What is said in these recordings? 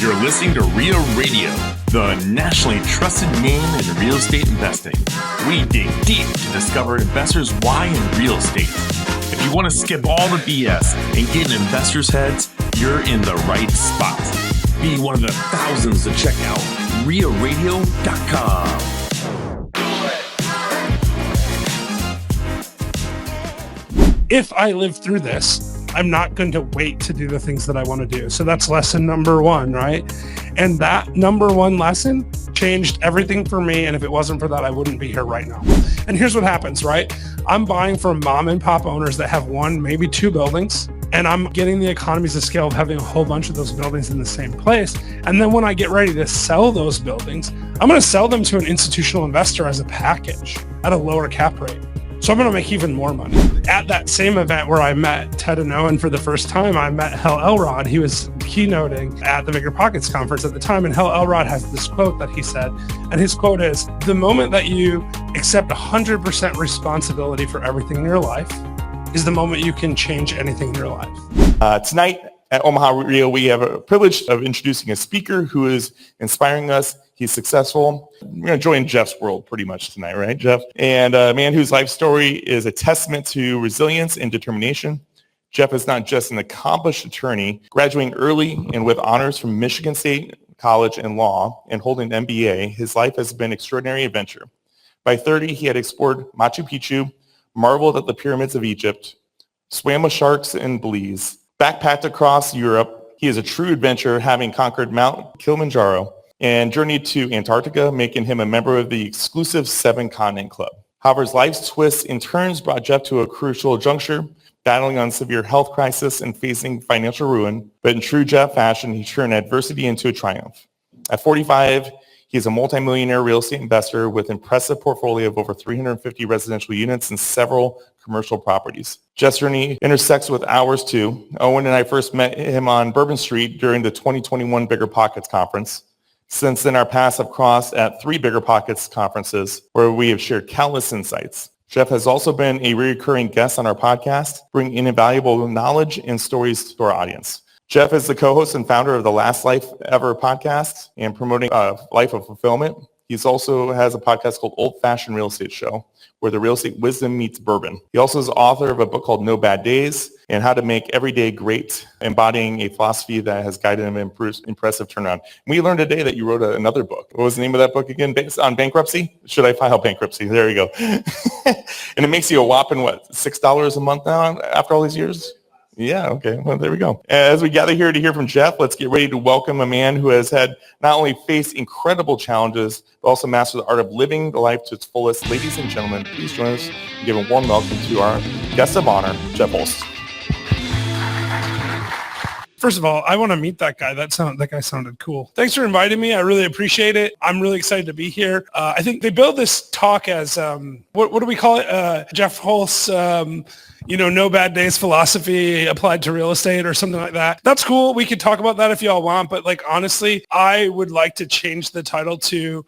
You're listening to REIA Radio, the nationally trusted name in real estate investing. We dig deep to discover investors' why in real estate. If you want to skip all the BS and get in investors' heads, you're in the right spot. Be one of the thousands to check out REIAradio.com. If I live through this, I'm not going to wait to do the things that I want to do. So that's lesson number one, right? And that number one lesson changed everything for me. And if it wasn't for that, I wouldn't be here right now. And here's what happens, right? I'm buying from mom and pop owners that have one, maybe two buildings. And I'm getting the economies of scale of having a whole bunch of those buildings in the same place. And then when I get ready to sell those buildings, I'm going to sell them to an institutional investor as a package at a lower cap rate. So I'm going to make even more money. At that same event where I met Ted and Owen for the first time, I met Hal Elrod. He was keynoting at the Bigger Pockets conference at the time. And Hal Elrod has this quote that he said, and his quote is, the moment that you accept 100% responsibility for everything in your life is the moment you can change anything in your life. Tonight at Omaha REIA, we have a privilege of introducing a speaker who is inspiring us. He's successful. We're going to join Jeff's world pretty much tonight, right, Jeff? And a man whose life story is a testament to resilience and determination. Jeff is not just an accomplished attorney, graduating early and with honors from Michigan State College in law and holding an MBA. His life has been an extraordinary adventure. By 30, he had explored Machu Picchu, marveled at the pyramids of Egypt, swam with sharks in Belize, backpacked across Europe. He is a true adventurer, having conquered Mount Kilimanjaro and journeyed to Antarctica, making him a member of the exclusive 7-Continent Club. However, his life's twists and turns brought Jeff to a crucial juncture, battling on severe health crisis and facing financial ruin. But in true Jeff fashion, he turned adversity into a triumph. At 45, he is a multimillionaire real estate investor with an impressive portfolio of over 350 residential units and several commercial properties. Jeff's journey intersects with ours too. Owen and I first met him on Bourbon Street during the 2021 Bigger Pockets Conference. Since then, our paths have crossed at 3 Bigger Pockets conferences where we have shared countless insights. Jeff has also been a recurring guest on our podcast, bringing invaluable knowledge and stories to our audience. Jeff is the co-host and founder of the Last Life Ever podcast and promoting a life of fulfillment. He also has a podcast called Old Fashioned Real Estate Show, where the real estate wisdom meets bourbon. He also is author of a book called No Bad Days and How to Make Every Day Great, embodying a philosophy that has guided him in impressive turnaround. And we learned today that you wrote another book. What was the name of that book again? Based on bankruptcy? Should I file bankruptcy? There you go. And it makes you a whopping, $6 a month now after all these years? Yeah, okay. Well, there we go. As we gather here to hear from Jeff, let's get ready to welcome a man who has had not only faced incredible challenges, but also mastered the art of living the life to its fullest. Ladies and gentlemen, please join us and give a warm welcome to our guest of honor, Jeff Holst. First of all, I want to meet that guy. That guy sounded cool. Thanks for inviting me. I really appreciate it. I'm really excited to be here. I think they build this talk as, what do we call it? Jeff Holst, no bad days philosophy applied to real estate or something like that. That's cool. We could talk about that if y'all want. But honestly, I would like to change the title to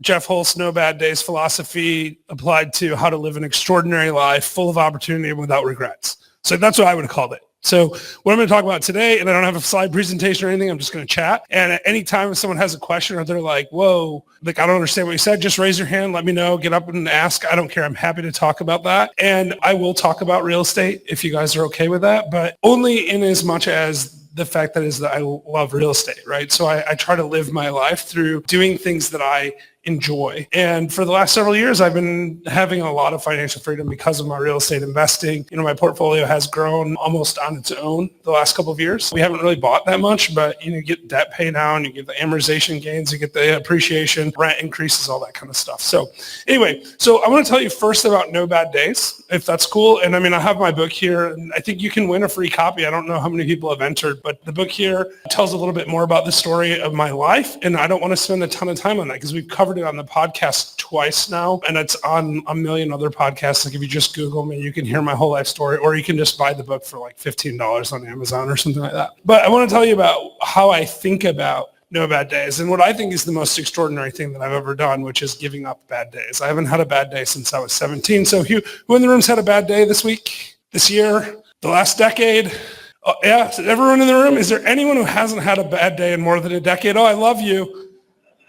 Jeff Holst, No Bad Days Philosophy Applied to How to Live an Extraordinary Life Full of Opportunity and Without Regrets. So that's what I would have called it. So what I'm going to talk about today, and I don't have a slide presentation or anything, I'm just going to chat. And at any time if someone has a question or they're like, whoa, I don't understand what you said, just raise your hand, let me know, get up and ask. I don't care. I'm happy to talk about that. And I will talk about real estate if you guys are okay with that, but only in as much as the fact that I love real estate, right? So I try to live my life through doing things that I enjoy. And for the last several years, I've been having a lot of financial freedom because of my real estate investing. My portfolio has grown almost on its own the last couple of years. We haven't really bought that much, but you get debt pay down, you get the amortization gains, you get the appreciation, rent increases, all that kind of stuff. So anyway, I want to tell you first about No Bad Days, if that's cool. And I have my book here, and I think you can win a free copy. I don't know how many people have entered, but the book here tells a little bit more about the story of my life. And I don't want to spend a ton of time on that because we've covered it on the podcast twice now, and it's on a million other podcasts. If you just Google me, you can hear my whole life story, or you can just buy the book for $15 on Amazon or something like that. But I want to tell you about how I think about No Bad Days and what I think is the most extraordinary thing that I've ever done, which is giving up bad days. I haven't had a bad day since I was 17. So who in the room's had a bad day this week, this year, the last decade? Oh, yeah, so everyone in the room, is there anyone who hasn't had a bad day in more than a decade? Oh, I love you.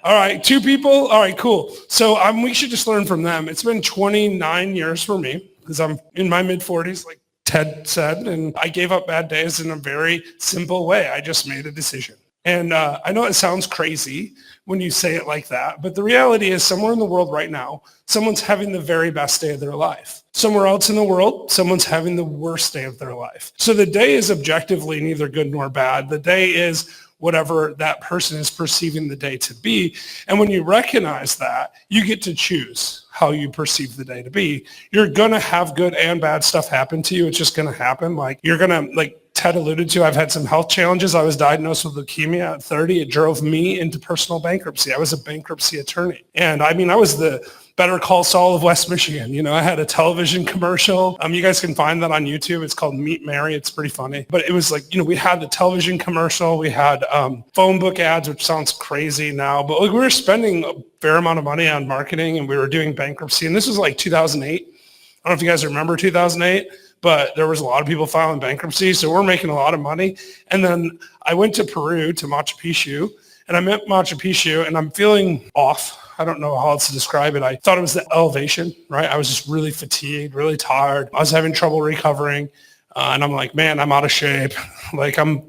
All right, 2 people. All right, cool. So we should just learn from them. It's been 29 years for me because I'm in my mid-40s, like Ted said, and I gave up bad days in a very simple way. I just made a decision. And I know it sounds crazy when you say it like that, but the reality is somewhere in the world right now, someone's having the very best day of their life. Somewhere else in the world, someone's having the worst day of their life. So the day is objectively neither good nor bad. The day is whatever that person is perceiving the day to be. And when you recognize that, you get to choose how you perceive the day to be. You're going to have good and bad stuff happen to you. It's just going to happen. Like you're going to, like Ted alluded to, I've had some health challenges. I was diagnosed with leukemia at 30. It drove me into personal bankruptcy. I was a bankruptcy attorney. And I mean, I was the Better Call Saul of West Michigan. You know, I had a television commercial. You guys can find that on YouTube. It's called Meet Mary. It's pretty funny. But it was like, you know, we had the television commercial. We had phone book ads, which sounds crazy now. But like, we were spending a fair amount of money on marketing, and we were doing bankruptcy. And this was like 2008. I don't know if you guys remember 2008, but there was a lot of people filing bankruptcy. So we're making a lot of money. And then I went to Peru, to Machu Picchu, and I'm at Machu Picchu, and I'm feeling off. I don't know how else to describe it. I thought it was the elevation, right? I was just really fatigued, really tired. I was having trouble recovering. And I'm like, man, I'm out of shape. Like I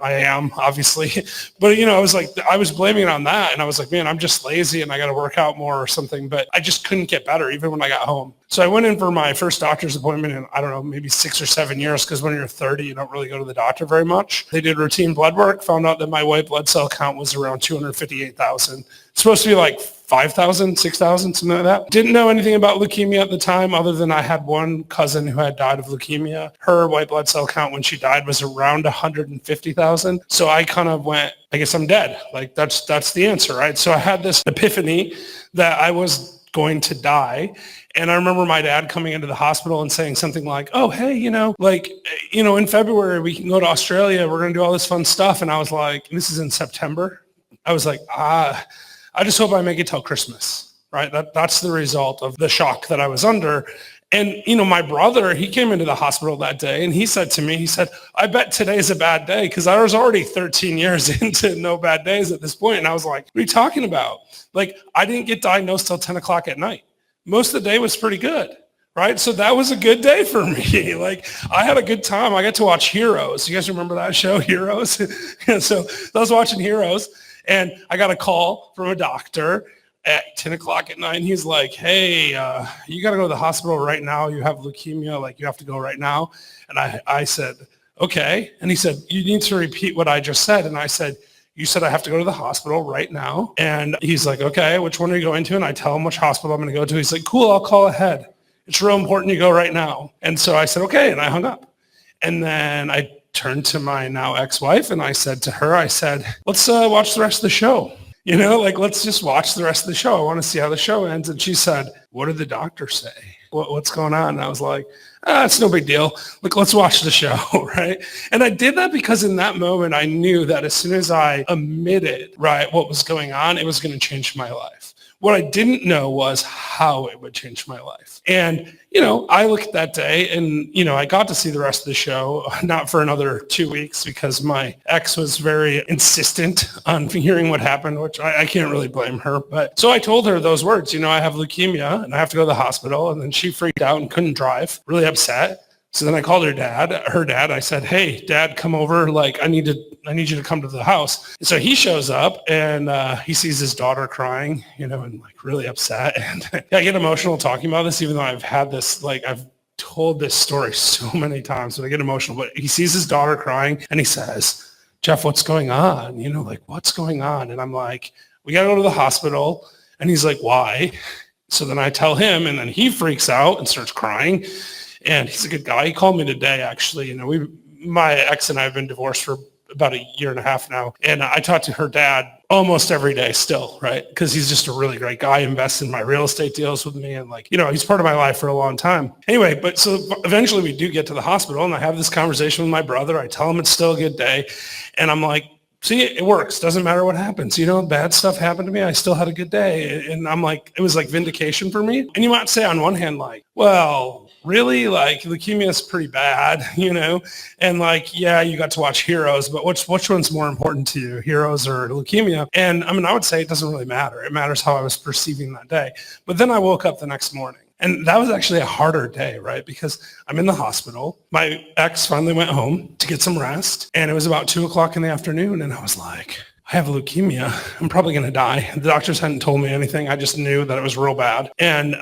am obviously, but you know, I was blaming it on that. And I was like, man, I'm just lazy and I got to work out more or something, but I just couldn't get better even when I got home. So I went in for my first doctor's appointment in, I don't know, maybe 6 or 7 years. Cause when you're 30, you don't really go to the doctor very much. They did routine blood work, found out that my white blood cell count was around 258,000. It's supposed to be like 5,000, 6,000, something like that. Didn't know anything about leukemia at the time other than I had one cousin who had died of leukemia. Her white blood cell count when she died was around 150,000. So I kind of went, I guess I'm dead. Like that's the answer, right? So I had this epiphany that I was going to die. And I remember my dad coming into the hospital and saying something like, oh, hey, in February, we can go to Australia. We're going to do all this fun stuff. And I was like, this is in September. I was like, I just hope I make it till Christmas, right? That's the result of the shock that I was under. And, my brother, he came into the hospital that day and he said to me, I bet today's a bad day because I was already 13 years into no bad days at this point. And I was like, what are you talking about? Like, I didn't get diagnosed till 10 o'clock at night. Most of the day was pretty good, right? So that was a good day for me. Like, I had a good time. I got to watch Heroes. You guys remember that show, Heroes? So I was watching Heroes. And I got a call from a doctor at 10 o'clock at night. And he's like, hey, you got to go to the hospital right now. You have leukemia. Like, you have to go right now. And I said, okay. And he said, you need to repeat what I just said. And I said, you said I have to go to the hospital right now. And he's like, okay, which one are you going to? And I tell him which hospital I'm going to go to. He's like, cool, I'll call ahead. It's real important you go right now. And so I said, okay. And I hung up. And then I turned to my now ex-wife and I said to her, let's watch the rest of the show. Let's just watch the rest of the show. I want to see how the show ends. And she said, what did the doctor say? What's going on? And I was like, it's no big deal. Look, let's watch the show, right? And I did that because in that moment, I knew that as soon as I admitted, right, what was going on, it was going to change my life. What I didn't know was how it would change my life. And, I looked at that day and, I got to see the rest of the show, not for another 2 weeks because my ex was very insistent on hearing what happened, which I can't really blame her. But so I told her those words, I have leukemia and I have to go to the hospital. And then she freaked out and couldn't drive, really upset. So then I called her dad. I said, hey, Dad, come over. Like, I need you to come to the house. And so he shows up and he sees his daughter crying, and like really upset. And I get emotional talking about this, even though I've had this, like I've told this story so many times, but I get emotional. But he sees his daughter crying and he says, Jeff, what's going on? What's going on? And I'm like, we got to go to the hospital. And he's like, why? So then I tell him and then he freaks out and starts crying. And he's a good guy. He called me today, actually. My ex and I have been divorced for about a year and a half now. And I talk to her dad almost every day still, right? Because he's just a really great guy, invests in my real estate deals with me. And he's part of my life for a long time. Anyway, but so eventually we do get to the hospital and I have this conversation with my brother. I tell him it's still a good day. And I'm like, See, it works. Doesn't matter what happens. Bad stuff happened to me. I still had a good day. And I'm like, it was like vindication for me. And you might say on one hand, like, well, really? Like leukemia is pretty bad, And like, yeah, you got to watch Heroes, but which one's more important to you, Heroes or leukemia? And I would say it doesn't really matter. It matters how I was perceiving that day. But then I woke up the next morning. And that was actually a harder day, right? Because I'm in the hospital. My ex finally went home to get some rest. And it was about 2:00 in the afternoon. And I was like, I have leukemia. I'm probably going to die. The doctors hadn't told me anything. I just knew that it was real bad. And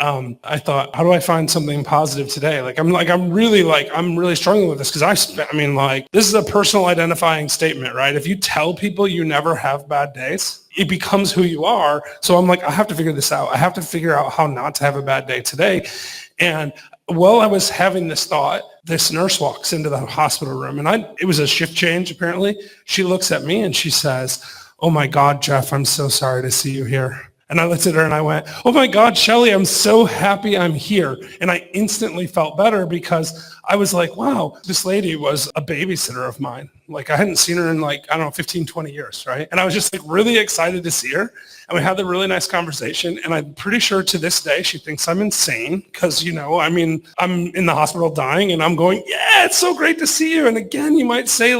I thought, how do I find something positive today? I'm really struggling with this because this is a personal identifying statement, right? If you tell people you never have bad days, it becomes who you are. So I'm like, I have to figure this out. I have to figure out how not to have a bad day today. And while I was having this thought, this nurse walks into the hospital room and it was a shift change apparently. She looks at me and she says, "Oh my God, Jeff, I'm so sorry to see you here." And I looked at her and I went, "Oh my God, Shelly, I'm so happy I'm here." And I instantly felt better because I was like, wow, this lady was a babysitter of mine. Like I hadn't seen her in 15, 20 years, right? And I was just really excited to see her. And we had a really nice conversation. And I'm pretty sure to this day, she thinks I'm insane because, I'm in the hospital dying and I'm going, yeah, it's so great to see you. And again, you might say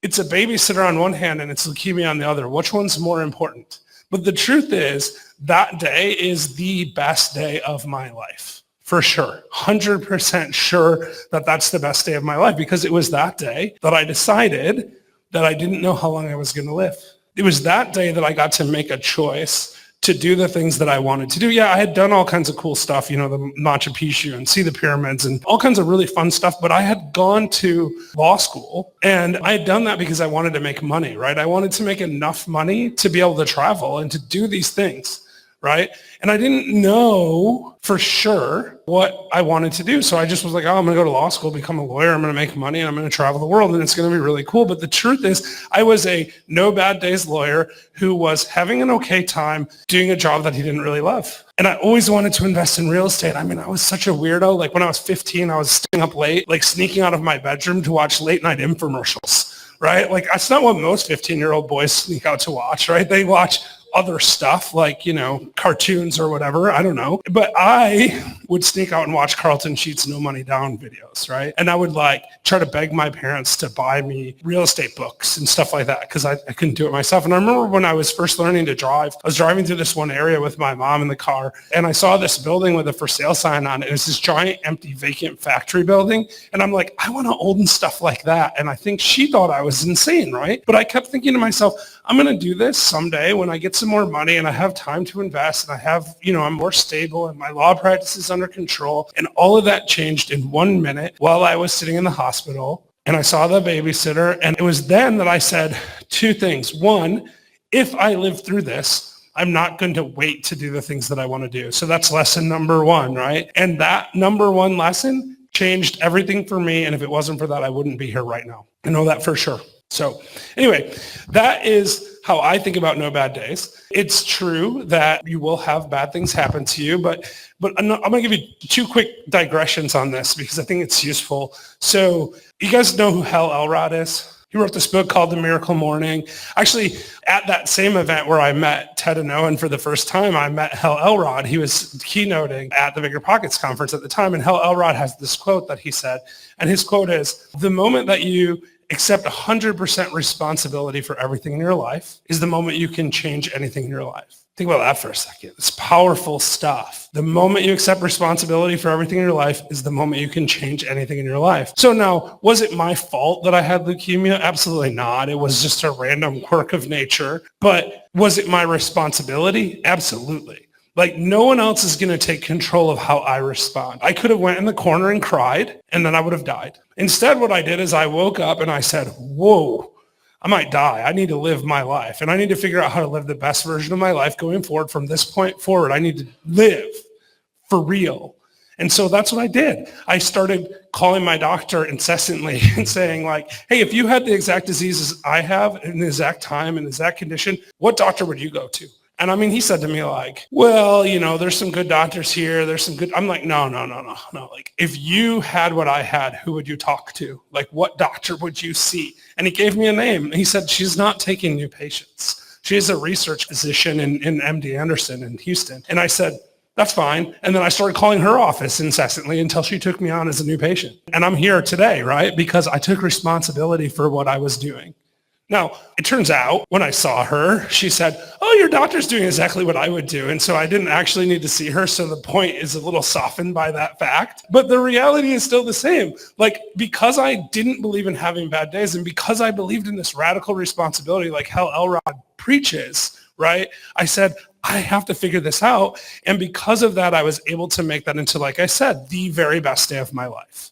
it's a babysitter on one hand and it's leukemia on the other. Which one's more important? But the truth is that day is the best day of my life. For sure, 100% sure that that's the best day of my life because it was that day that I decided that I didn't know how long I was going to live. It was that day that I got to make a choice to do the things that I wanted to do. Yeah, I had done all kinds of cool stuff, the Machu Picchu and see the pyramids and all kinds of really fun stuff, but I had gone to law school and I had done that because I wanted to make money, right? I wanted to make enough money to be able to travel and to do these things. Right? And I didn't know for sure what I wanted to do. So I just was like, I'm going to go to law school, become a lawyer. I'm going to make money and I'm going to travel the world and it's going to be really cool. But the truth is I was a no bad days lawyer who was having an okay time doing a job that he didn't really love. And I always wanted to invest in real estate. I was such a weirdo. Like when I was 15, I was staying up late, sneaking out of my bedroom to watch late night infomercials, right? That's not what most 15-year-old boys sneak out to watch, right? They watch other stuff cartoons or whatever. I don't know. But I would sneak out and watch Carlton Sheets No Money Down videos, right? And I would try to beg my parents to buy me real estate books and stuff like that because I couldn't do it myself. And I remember when I was first learning to drive, I was driving through this one area with my mom in the car and I saw this building with a for sale sign on it. It was this giant empty vacant factory building. And I'm like, I want to own stuff like that. And I think she thought I was insane, right? But I kept thinking to myself, I'm going to do this someday when I get some more money and I have time to invest and I have, I'm more stable and my law practice is under control. And all of that changed in 1 minute while I was sitting in the hospital and I saw the babysitter. And it was then that I said two things. One, if I live through this, I'm not going to wait to do the things that I want to do. So that's lesson number one, right? And that number one lesson changed everything for me. And if it wasn't for that, I wouldn't be here right now. I know that for sure. So anyway, that is how I think about no bad days. It's true that you will have bad things happen to you, but I'm going to give you two quick digressions on this because I think it's useful. So you guys know who Hal Elrod is? He wrote this book called The Miracle Morning. Actually, at that same event where I met Ted and Owen for the first time, I met Hal Elrod. He was keynoting at the Bigger Pockets conference at the time, and Hal Elrod has this quote that he said, and his quote is, "The moment that you accept 100% responsibility for everything in your life is the moment you can change anything in your life." Think about that for a second. It's powerful stuff. The moment you accept responsibility for everything in your life is the moment you can change anything in your life. So now, was it my fault that I had leukemia? Absolutely not. It was just a random quirk of nature. But was it my responsibility? Absolutely. No one else is going to take control of how I respond. I could have went in the corner and cried, and then I would have died. Instead, what I did is I woke up and I said, whoa, I might die. I need to live my life, and I need to figure out how to live the best version of my life going forward. From this point forward, I need to live for real. And so that's what I did. I started calling my doctor incessantly and saying hey, if you had the exact diseases I have in the exact time and the exact condition, what doctor would you go to? And I mean, he said to me like, well, there's some good doctors here. There's some good. I'm like, no. Like, if you had what I had, who would you talk to? Like, what doctor would you see? And he gave me a name. He said, she's not taking new patients. She is a research physician in MD Anderson in Houston. And I said, that's fine. And then I started calling her office incessantly until she took me on as a new patient. And I'm here today, right? Because I took responsibility for what I was doing. Now, it turns out when I saw her, she said, oh, your doctor's doing exactly what I would do. And so I didn't actually need to see her. So the point is a little softened by that fact. But the reality is still the same. Like, because I didn't believe in having bad days and because I believed in this radical responsibility like Hal Elrod preaches, right? I said, I have to figure this out. And because of that, I was able to make that into, like I said, the very best day of my life.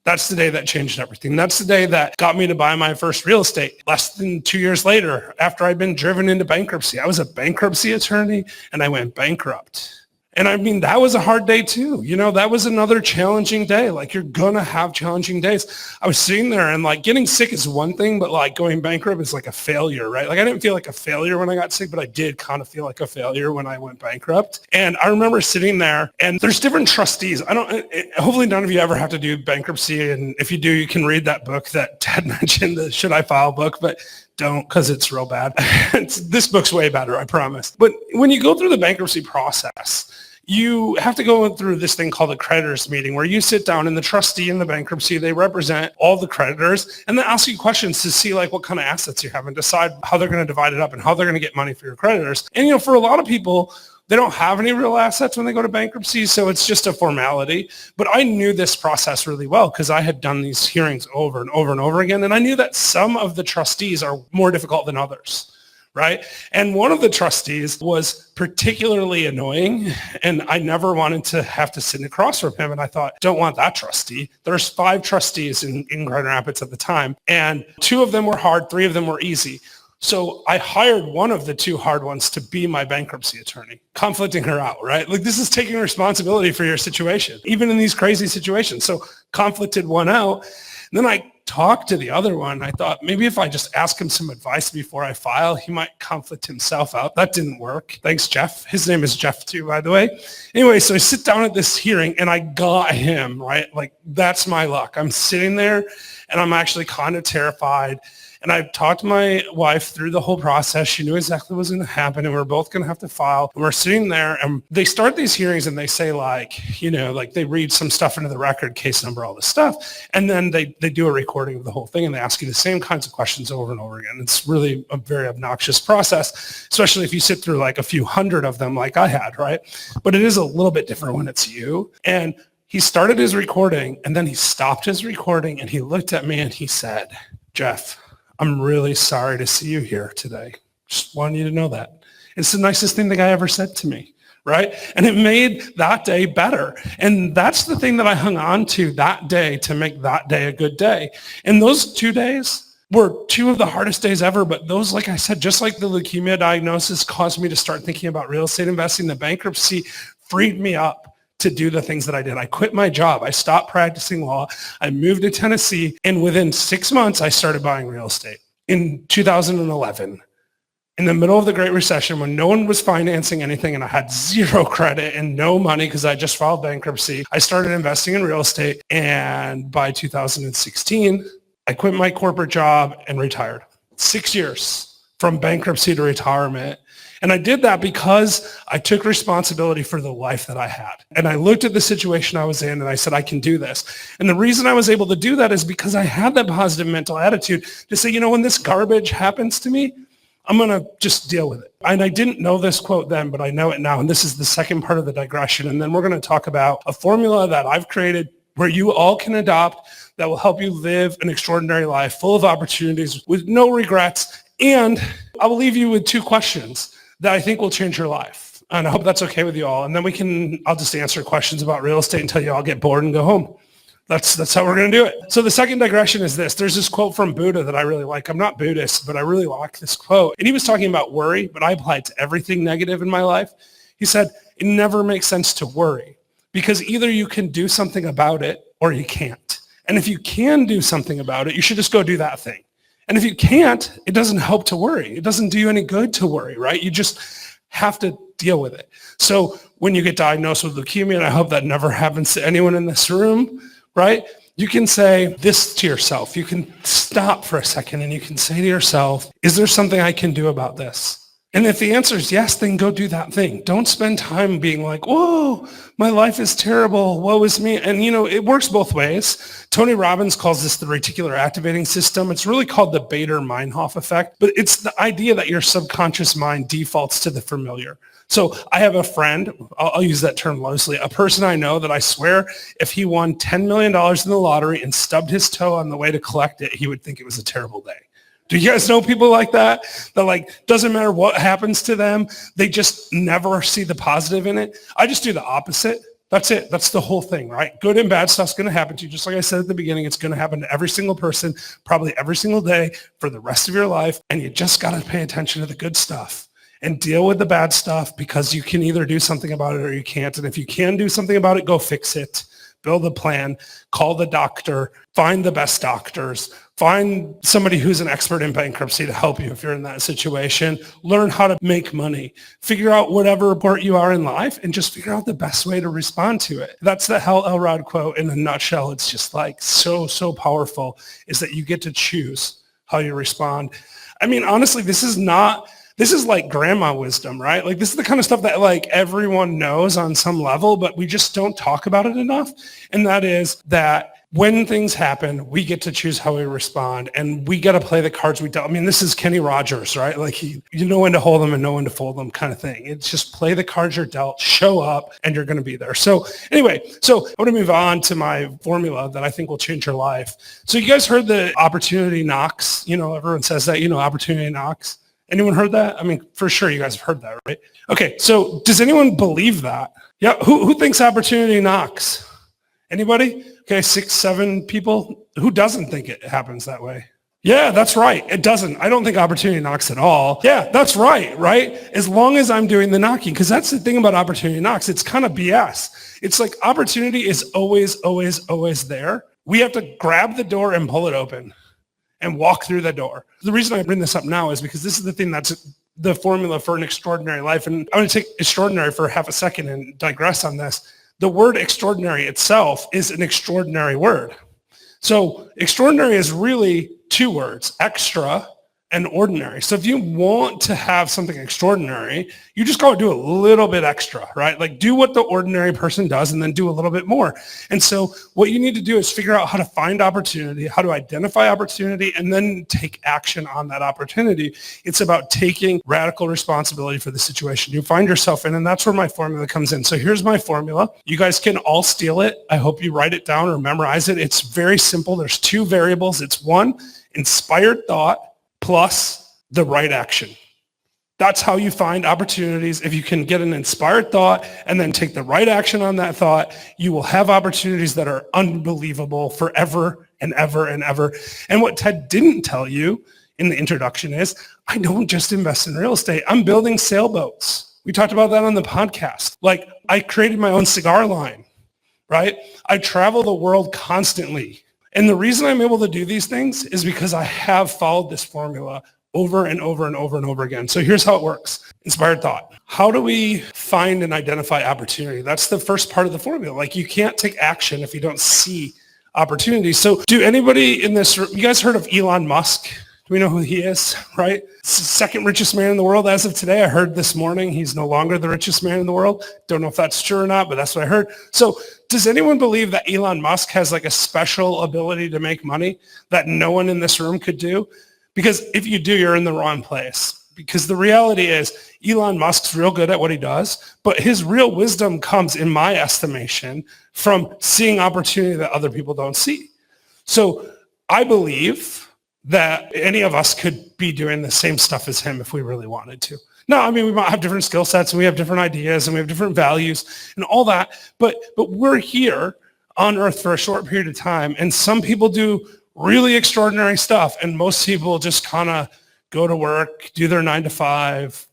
That's the day that changed everything. That's the day that got me to buy my first real estate. Less than 2 years later, after I'd been driven into bankruptcy, I was a bankruptcy attorney and I went bankrupt. And I mean, that was a hard day too. That was another challenging day. Like, you're going to have challenging days. I was sitting there and like getting sick is one thing, but like going bankrupt is like a failure, right? Like, I didn't feel like a failure when I got sick, but I did kind of feel like a failure when I went bankrupt. And I remember sitting there and there's different trustees. Hopefully none of you ever have to do bankruptcy. And if you do, you can read that book that Ted mentioned, the Should I File book, but don't, because it's real bad. This book's way better, I promise. But when you go through the bankruptcy process, you have to go through this thing called a creditors meeting where you sit down and the trustee in the bankruptcy, they represent all the creditors and they ask you questions to see like what kind of assets you have and decide how they're going to divide it up and how they're going to get money for your creditors. And, for a lot of people, they don't have any real assets when they go to bankruptcy, so it's just a formality. But I knew this process really well because I had done these hearings over and over and over again, and I knew that some of the trustees are more difficult than others, right? And one of the trustees was particularly annoying, and I never wanted to have to sit across from him, and I thought, don't want that trustee. There's 5 trustees in Grand Rapids at the time, and 2 of them were hard, 3 of them were easy. So I hired one of the 2 hard ones to be my bankruptcy attorney, conflicting her out, right? Like, this is taking responsibility for your situation, even in these crazy situations. So conflicted one out. And then I talked to the other one. I thought maybe if I just ask him some advice before I file, he might conflict himself out. That didn't work. Thanks, Jeff. His name is Jeff too, by the way. Anyway, so I sit down at this hearing and I got him, right? Like, that's my luck. I'm sitting there and I'm actually kind of terrified. And I talked to my wife through the whole process. She knew exactly what was going to happen, and we're both going to have to file. And we're sitting there, and they start these hearings, and they say, like, like they read some stuff into the record, case number, all this stuff, and then they do a recording of the whole thing, and they ask you the same kinds of questions over and over again. It's really a very obnoxious process, especially if you sit through like a few hundred of them like I had, right? But it is a little bit different when it's you. And he started his recording, and then he stopped his recording, and he looked at me, and he said, Jeff, I'm really sorry to see you here today. Just wanted you to know that. It's the nicest thing the guy ever said to me, right? And it made that day better. And that's the thing that I hung on to that day to make that day a good day. And those 2 days were 2 of the hardest days ever. But those, like I said, just like the leukemia diagnosis caused me to start thinking about real estate investing, the bankruptcy freed me up to do the things that I did. I quit my job. I stopped practicing law. I moved to Tennessee. And within 6 months, I started buying real estate. In 2011, in the middle of the Great Recession, when no one was financing anything and I had 0 credit and no money because I just filed bankruptcy, I started investing in real estate. And by 2016, I quit my corporate job and retired. 6 years from bankruptcy to retirement. And I did that because I took responsibility for the life that I had. And I looked at the situation I was in and I said, I can do this. And the reason I was able to do that is because I had that positive mental attitude to say, when this garbage happens to me, I'm going to just deal with it. And I didn't know this quote then, but I know it now. And this is the second part of the digression. And then we're going to talk about a formula that I've created where you all can adopt that will help you live an extraordinary life full of opportunities with no regrets. And I will leave you with 2 questions that I think will change your life. And I hope that's okay with you all. And then I'll just answer questions about real estate until you all get bored and go home. That's how we're going to do it. So the second digression is this. There's this quote from Buddha that I really like. I'm not Buddhist, but I really like this quote. And he was talking about worry, but I apply it to everything negative in my life. He said, it never makes sense to worry because either you can do something about it or you can't. And if you can do something about it, you should just go do that thing. And if you can't, it doesn't help to worry. It doesn't do you any good to worry, right? You just have to deal with it. So when you get diagnosed with leukemia, and I hope that never happens to anyone in this room, right? You can say this to yourself. You can stop for a second and you can say to yourself, is there something I can do about this? And if the answer is yes, then go do that thing. Don't spend time being like, whoa, my life is terrible. Woe is me. And it works both ways. Tony Robbins calls this the reticular activating system. It's really called the Bader-Meinhof effect, but it's the idea that your subconscious mind defaults to the familiar. So I have a friend, I'll use that term loosely, a person I know that I swear if he won $10 million in the lottery and stubbed his toe on the way to collect it, he would think it was a terrible day. Do you guys know people like that? That doesn't matter what happens to them, they just never see the positive in it. I just do the opposite. That's it. That's the whole thing, right? Good and bad stuff's going to happen to you. Just like I said at the beginning, it's going to happen to every single person, probably every single day for the rest of your life. And you just got to pay attention to the good stuff and deal with the bad stuff, because you can either do something about it or you can't. And if you can do something about it, go fix it. Build a plan, call the doctor, find the best doctors, find somebody who's an expert in bankruptcy to help you if you're in that situation, learn how to make money, figure out whatever part you are in life, and just figure out the best way to respond to it. That's the Hal Elrod quote in a nutshell. It's just so powerful, is that you get to choose how you respond. I mean, honestly, this is like grandma wisdom, right? This is the kind of stuff that everyone knows on some level, but we just don't talk about it enough. And that is that when things happen, we get to choose how we respond, and we got to play the cards we dealt. I mean, this is Kenny Rogers, right? You know when to hold them and know when to fold them kind of thing. It's just play the cards you're dealt, show up, and you're going to be there. So anyway, I want to move on to my formula that I think will change your life. So you guys heard the opportunity knocks. Everyone says that, opportunity knocks. Anyone heard that? I mean, for sure you guys have heard that, right? Okay, so does anyone believe that? Yeah, who thinks opportunity knocks? Anybody? Okay, 6, 7 people. Who doesn't think it happens that way? Yeah, that's right. It doesn't. I don't think opportunity knocks at all. Yeah, that's right? As long as I'm doing the knocking, because that's the thing about opportunity knocks. It's kind of BS. It's like opportunity is always, always, always there. We have to grab the door and pull it open and walk through the door. The reason I bring this up now is because this is the thing that's the formula for an extraordinary life. And I'm going to take extraordinary for half a second and digress on this. The word extraordinary itself is an extraordinary word. So extraordinary is really 2 words, extra and ordinary. So if you want to have something extraordinary, you just got to do a little bit extra, right? Do what the ordinary person does and then do a little bit more. And so what you need to do is figure out how to find opportunity, how to identify opportunity, and then take action on that opportunity. It's about taking radical responsibility for the situation you find yourself in, and that's where my formula comes in. So here's my formula. You guys can all steal it. I hope you write it down or memorize it. It's very simple. There's 2 variables. It's 1, inspired thought, plus the right action. That's how you find opportunities. If you can get an inspired thought and then take the right action on that thought, you will have opportunities that are unbelievable forever and ever and ever. And what Ted didn't tell you in the introduction is, I don't just invest in real estate. I'm building sailboats. We talked about that on the podcast. I created my own cigar line, right? I travel the world constantly. And the reason I'm able to do these things is because I have followed this formula over and over and over and over again. So here's how it works. Inspired thought. How do we find and identify opportunity? That's the first part of the formula. You can't take action if you don't see opportunity. So do anybody in this room, you guys heard of Elon Musk? Do we know who he is, right? Second richest man in the world as of today. I heard this morning he's no longer the richest man in the world. Don't know if that's true or not, but that's what I heard. So does anyone believe that Elon Musk has a special ability to make money that no one in this room could do? Because if you do, you're in the wrong place. Because the reality is Elon Musk's real good at what he does, but his real wisdom comes, in my estimation, from seeing opportunity that other people don't see. So I believe that any of us could be doing the same stuff as him if we really wanted to. No, I mean, we might have different skill sets and we have different ideas and we have different values and all that, but we're here on earth for a short period of time, and some people do really extraordinary stuff, and most people just kind of go to work, do their 9 to 5,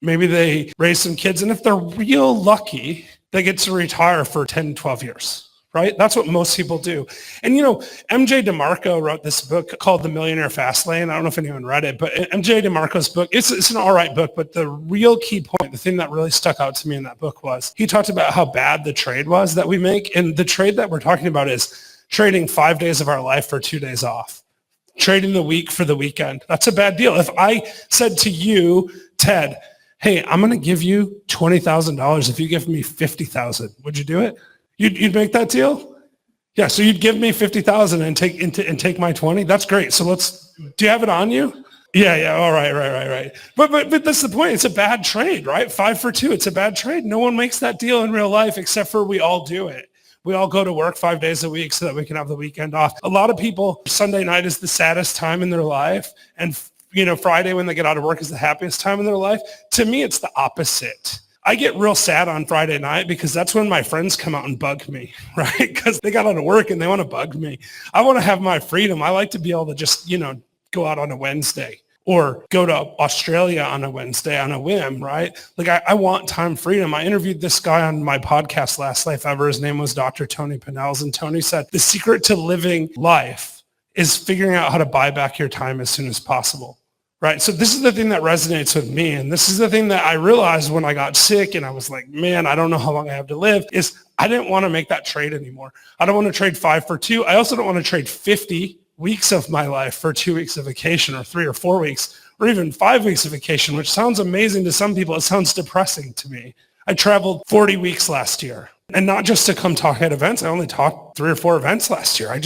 maybe they raise some kids, and if they're real lucky, they get to retire for 10, 12 years. right? That's what most people do. And MJ DeMarco wrote this book called The Millionaire Fastlane. I don't know if anyone read it, but MJ DeMarco's book, it's an all right book, but the real key point, the thing that really stuck out to me in that book was he talked about how bad the trade was that we make. And the trade that we're talking about is trading 5 days of our life for 2 days off. Trading the week for the weekend. That's a bad deal. If I said to you, Ted, hey, I'm going to give you $20,000 if you give me $50,000, would you do it? You'd make that deal? Yeah, so you'd give me $50,000 and take my 20? That's great. So do you have it on you? Yeah. All right. But that's the point. It's a bad trade, right? 5 for 2. It's a bad trade. No one makes that deal in real life except for we all do it. We all go to work 5 days a week so that we can have the weekend off. A lot of people, Sunday night is the saddest time in their life. And Friday when they get out of work is the happiest time in their life. To me, it's the opposite. I get real sad on Friday night because that's when my friends come out and bug me, right? Because they got out of work and they want to bug me. I want to have my freedom. I like to be able to just, go out on a Wednesday or go to Australia on a Wednesday on a whim, right? Like I want time freedom. I interviewed this guy on my podcast, Last Life Ever. His name was Dr. Tony Pinnells. And Tony said, the secret to living life is figuring out how to buy back your time as soon as possible. Right. So this is the thing that resonates with me. And this is the thing that I realized when I got sick and I was like, man, I don't know how long I have to live, is I didn't want to make that trade anymore. I don't want to trade 5 for 2. I also don't want to trade 50 weeks of my life for 2 weeks of vacation or 3 or 4 weeks or even 5 weeks of vacation, which sounds amazing to some people. It sounds depressing to me. I traveled 40 weeks last year, and not just to come talk at events. I only taught 3 or 4 events last year.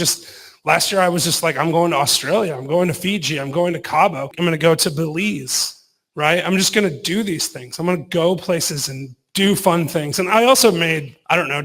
Last year, I was just like, I'm going to Australia. I'm going to Fiji. I'm going to Cabo. I'm going to go to Belize, right? I'm just going to do these things. I'm going to go places and do fun things. And I also made,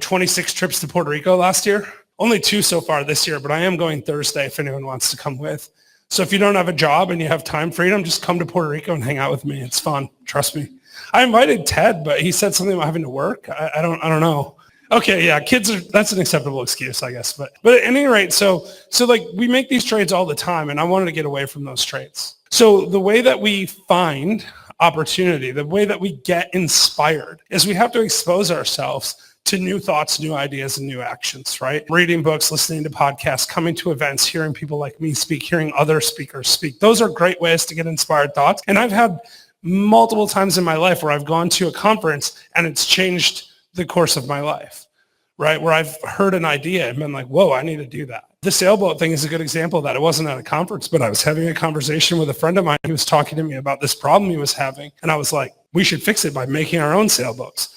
26 trips to Puerto Rico last year. Only 2 so far this year, but I am going Thursday if anyone wants to come with. So if you don't have a job and you have time freedom, just come to Puerto Rico and hang out with me. It's fun. Trust me. I invited Ted, but he said something about having to work. I don't know. Okay, yeah, that's an acceptable excuse, I guess. But at any rate, so like we make these trades all the time, and I wanted to get away from those trades. So the way that we find opportunity, the way that we get inspired is we have to expose ourselves to new thoughts, new ideas, and new actions, right? Reading books, listening to podcasts, coming to events, hearing people like me speak, hearing other speakers speak. Those are great ways to get inspired thoughts. And I've had multiple times in my life where I've gone to a conference and it's changed the course of my life, right? Where I've heard an idea and been like, whoa, I need to do that. The sailboat thing is a good example of that. It wasn't at a conference, but I was having a conversation with a friend of mine who was talking to me about this problem he was having. And I was like, we should fix it by making our own sailboats.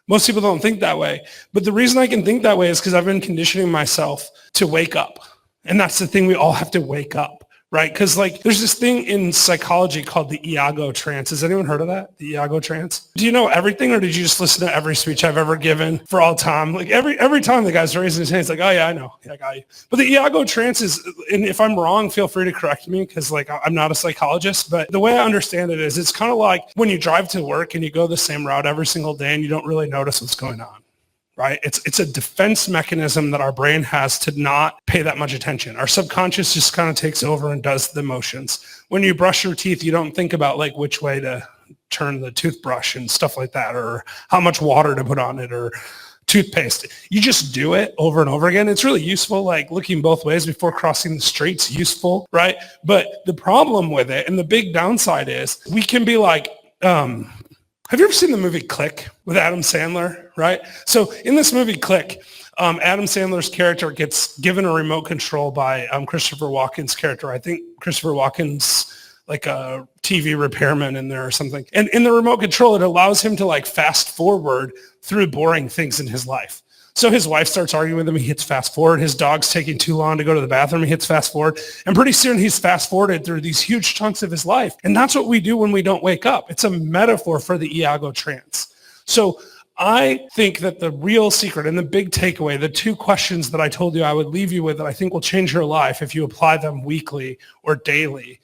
Most people don't think that way. But the reason I can think that way is because I've been conditioning myself to wake up. And that's the thing, we all have to wake up, right? Because like there's this thing in psychology called the Iago trance. Has anyone heard of that? The Iago trance? Do you know everything, or did you just listen to every speech I've ever given for all time? Like every time the guy's raising his hand, it's like, oh yeah, I know. Yeah, I got you. But the Iago trance is, and if I'm wrong, feel free to correct me because like I'm not a psychologist, but the way I understand it is it's kind of like when you drive to work and you go the same route every single day and you don't really notice what's going on. Right? It's a defense mechanism that our brain has to not pay that much attention. Our subconscious just kind of takes over and does the motions. When you brush your teeth, you don't think about like which way to turn the toothbrush and stuff like that, or how much water to put on it, or toothpaste. You just do it over and over again. It's really useful, like looking both ways before crossing the street's useful, right? But the problem with it, and the big downside is, we can be like, have you ever seen the movie Click with Adam Sandler, right? So in this movie Click, Adam Sandler's character gets given a remote control by Christopher Walken's character. I think Christopher Walken's like a TV repairman in there or something. And in the remote control, it allows him to like fast forward through boring things in his life. So his wife starts arguing with him. He hits fast forward. His dog's taking too long to go to the bathroom. He hits fast forward. And pretty soon he's fast forwarded through these huge chunks of his life. And that's what we do when we don't wake up. It's a metaphor for the Iago trance. So I think that the real secret and the big takeaway, the 2 questions that I told you I would leave you with that I think will change your life if you apply them weekly or daily,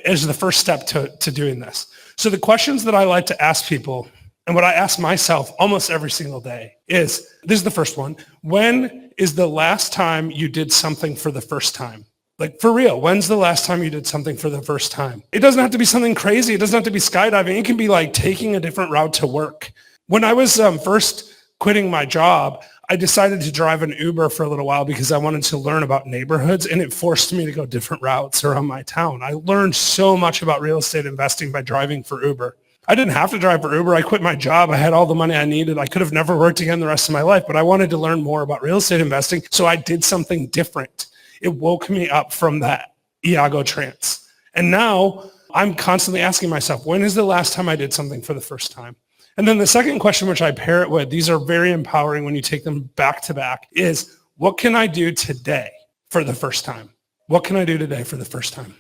is the first step to doing this. So the questions that I like to ask people, and what I ask myself almost every single day is, this is the first one: when is the last time you did something for the first time? Like for real, when's the last time you did something for the first time? It doesn't have to be something crazy. It doesn't have to be skydiving. It can be like taking a different route to work. When I was first quitting my job, I decided to drive an Uber for a little while because I wanted to learn about neighborhoods, and it forced me to go different routes around my town. I learned so much about real estate investing by driving for Uber. I didn't have to drive for Uber. I quit my job. I had all the money I needed. I could have never worked again the rest of my life, but I wanted to learn more about real estate investing, so I did something different. It woke me up from that Iago trance. And now I'm constantly asking myself, when is the last time I did something for the first time? And then the second question, which I pair it with, these are very empowering when you take them back to back, is what can I do today for the first time? What can I do today for the first time?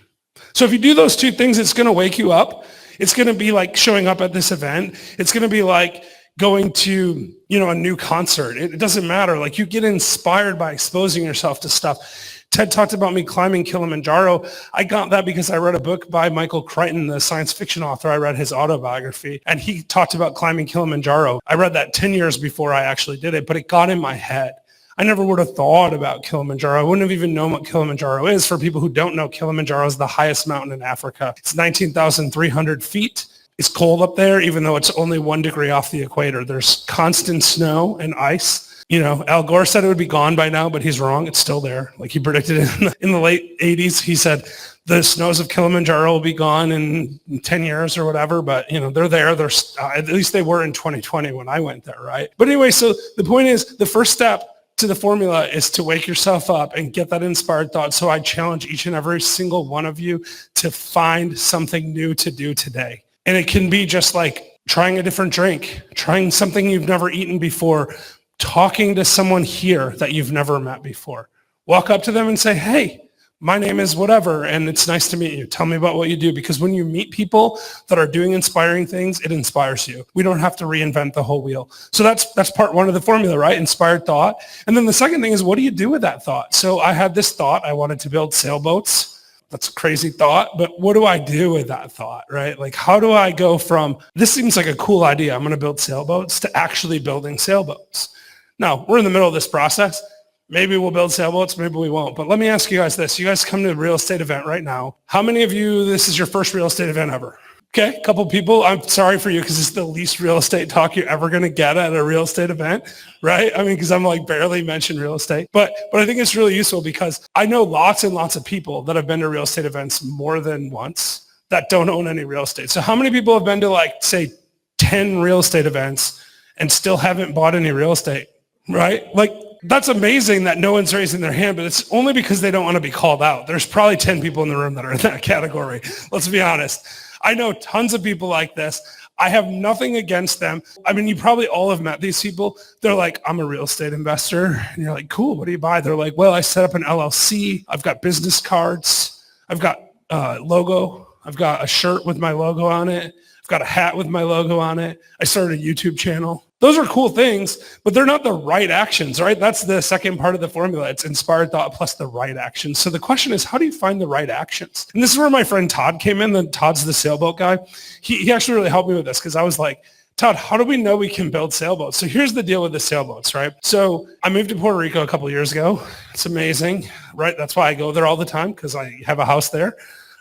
So if you do those two things, it's going to wake you up. It's going to be like showing up at this event. It's going to be like going to, a new concert. It doesn't matter. Like, you get inspired by exposing yourself to stuff. Ted talked about me climbing Kilimanjaro. I got that because I read a book by Michael Crichton, the science fiction author. I read his autobiography, and he talked about climbing Kilimanjaro. I read that 10 years before I actually did it, but it got in my head. I never would have thought about Kilimanjaro. I wouldn't have even known what Kilimanjaro is. For people who don't know, Kilimanjaro is the highest mountain in Africa. It's 19,300 feet. It's cold up there, even though it's only 1 degree off the equator. There's constant snow and ice. Al Gore said it would be gone by now, but he's wrong. It's still there. Like he predicted in the late 80s. He said the snows of Kilimanjaro will be gone in 10 years or whatever. But, they're there. They're at least they were in 2020 when I went there, right? But anyway, so the point is, the first step to the formula is to wake yourself up and get that inspired thought. So I challenge each and every single one of you to find something new to do today. And it can be just like trying a different drink, trying something you've never eaten before, talking to someone here that you've never met before. Walk up to them and say, hey, my name is whatever, and it's nice to meet you. Tell me about what you do. Because when you meet people that are doing inspiring things, it inspires you. We don't have to reinvent the whole wheel. So that's part one of the formula, right? Inspired thought. And then the second thing is, what do you do with that thought? So I had this thought. I wanted to build sailboats. That's a crazy thought, but what do I do with that thought, right? Like, how do I go from, this seems like a cool idea, I'm going to build sailboats, to actually building sailboats? Now, we're in the middle of this process. Maybe we'll build sailboats, maybe we won't. But let me ask you guys this. You guys come to a real estate event right now. How many of you, this is your first real estate event ever? Okay, a couple people. I'm sorry for you because it's the least real estate talk you're ever going to get at a real estate event, right? I mean, because I'm like barely mentioned real estate. But I think it's really useful because I know lots and lots of people that have been to real estate events more than once that don't own any real estate. So how many people have been to, like, say 10 real estate events and still haven't bought any real estate, right? Like, that's amazing that no one's raising their hand, but it's only because they don't want to be called out. There's probably 10 people in the room that are in that category. Let's be honest. I know tons of people like this. I have nothing against them. I mean, you probably all have met these people. They're like, I'm a real estate investor. And you're like, cool, what do you buy? They're like, well, I set up an LLC. I've got business cards. I've got a logo. I've got a shirt with my logo on it. I've got a hat with my logo on it. I started a YouTube channel. Those are cool things, but they're not the right actions, right? That's the second part of the formula. It's inspired thought plus the right actions. So the question is, how do you find the right actions? And this is where my friend Todd came in. Todd's the sailboat guy. He actually really helped me with this because I was like, Todd, how do we know we can build sailboats? So here's the deal with the sailboats, right? So I moved to Puerto Rico a couple of years ago. It's amazing, right? That's why I go there all the time, because I have a house there,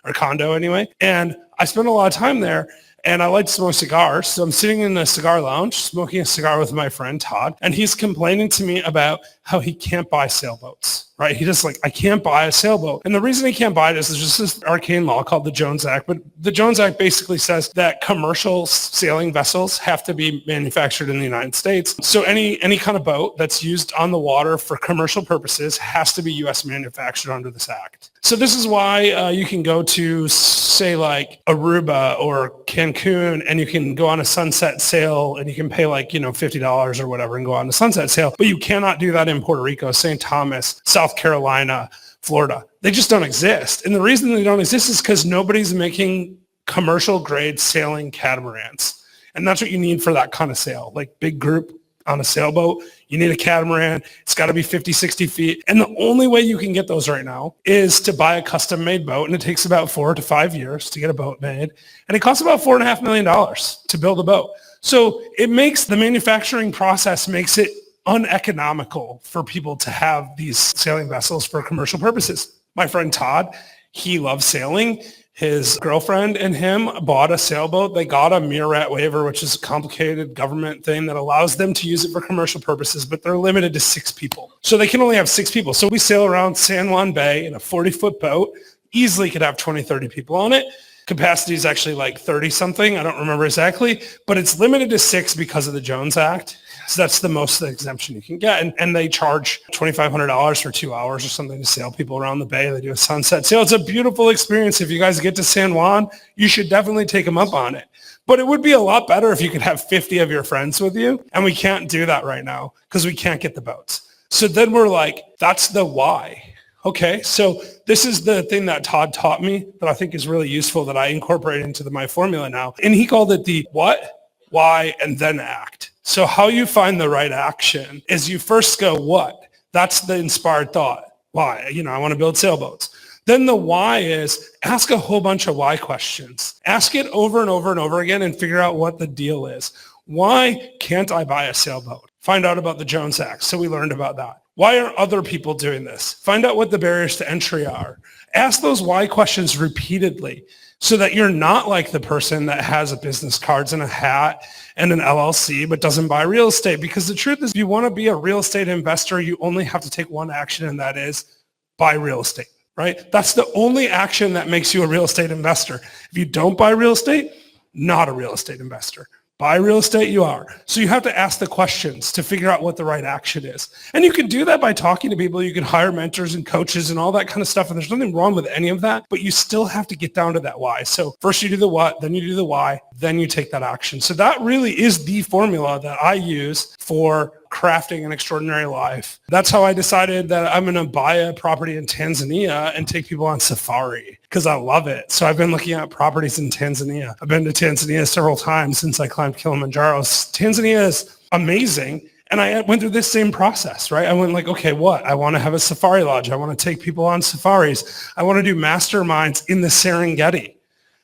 or condo anyway. And I spend a lot of time there. And I like to smoke cigars. So I'm sitting in a cigar lounge, smoking a cigar with my friend Todd. And he's complaining to me about how he can't buy sailboats, right? He just like, I can't buy a sailboat. And the reason he can't buy it is there's just this arcane law called the Jones Act. But the Jones Act basically says that commercial sailing vessels have to be manufactured in the United States. So any kind of boat that's used on the water for commercial purposes has to be U.S. manufactured under this act. So this is why you can go to, say, like Aruba or Cancun, and you can go on a sunset sail, and you can pay like, $50 or whatever and go on a sunset sail. But you cannot do that in Puerto Rico, St. Thomas, South Carolina, Florida. They just don't exist. And the reason they don't exist is because nobody's making commercial grade sailing catamarans. And that's what you need for that kind of sail, like big group on a sailboat. You need a catamaran. It's got to be 50, 60 feet. And the only way you can get those right now is to buy a custom made boat. And it takes about 4 to 5 years to get a boat made. And it costs about $4.5 million to build a boat. So it makes the manufacturing process makes it uneconomical for people to have these sailing vessels for commercial purposes. My friend Todd, he loves sailing. His girlfriend and him bought a sailboat. They got a MIRAT waiver, which is a complicated government thing that allows them to use it for commercial purposes, but they're limited to 6 people. So they can only have 6 people. So we sail around San Juan Bay in a 40-foot boat, easily could have 20, 30 people on it. Capacity is actually like 30 something. I don't remember exactly, but it's limited to 6 because of the Jones Act. So that's the most exemption you can get. And they charge $2,500 for 2 hours or something to sail people around the bay. They do a sunset sail. It's a beautiful experience. If you guys get to San Juan, you should definitely take them up on it. But it would be a lot better if you could have 50 of your friends with you. And we can't do that right now because we can't get the boats. So then we're like, that's the why. Okay, so this is the thing that Todd taught me that I think is really useful that I incorporate into my formula now. And he called it the what, why, and then act. So how you find the right action is you first go, what? That's the inspired thought. Why? I want to build sailboats. Then the why is ask a whole bunch of why questions. Ask it over and over and over again and figure out what the deal is. Why can't I buy a sailboat? Find out about the Jones Act. So we learned about that. Why are other people doing this? Find out what the barriers to entry are. Ask those why questions repeatedly so that you're not like the person that has a business cards and a hat and an LLC but doesn't buy real estate. Because the truth is, if you want to be a real estate investor, you only have to take one action, and that is buy real estate, right? That's the only action that makes you a real estate investor. If you don't buy real estate, not a real estate investor. Buy real estate, you are. So you have to ask the questions to figure out what the right action is. And you can do that by talking to people. You can hire mentors and coaches and all that kind of stuff. And there's nothing wrong with any of that, but you still have to get down to that why. So first you do the what, then you do the why, then you take that action. So that really is the formula that I use for crafting an extraordinary life. That's how I decided that I'm going to buy a property in Tanzania and take people on safari because I love it. So I've been looking at properties in Tanzania. I've been to Tanzania several times since I climbed Kilimanjaro. Tanzania is amazing. And I went through this same process, right? I went like, okay, what? I want to have a safari lodge. I want to take people on safaris. I want to do masterminds in the Serengeti.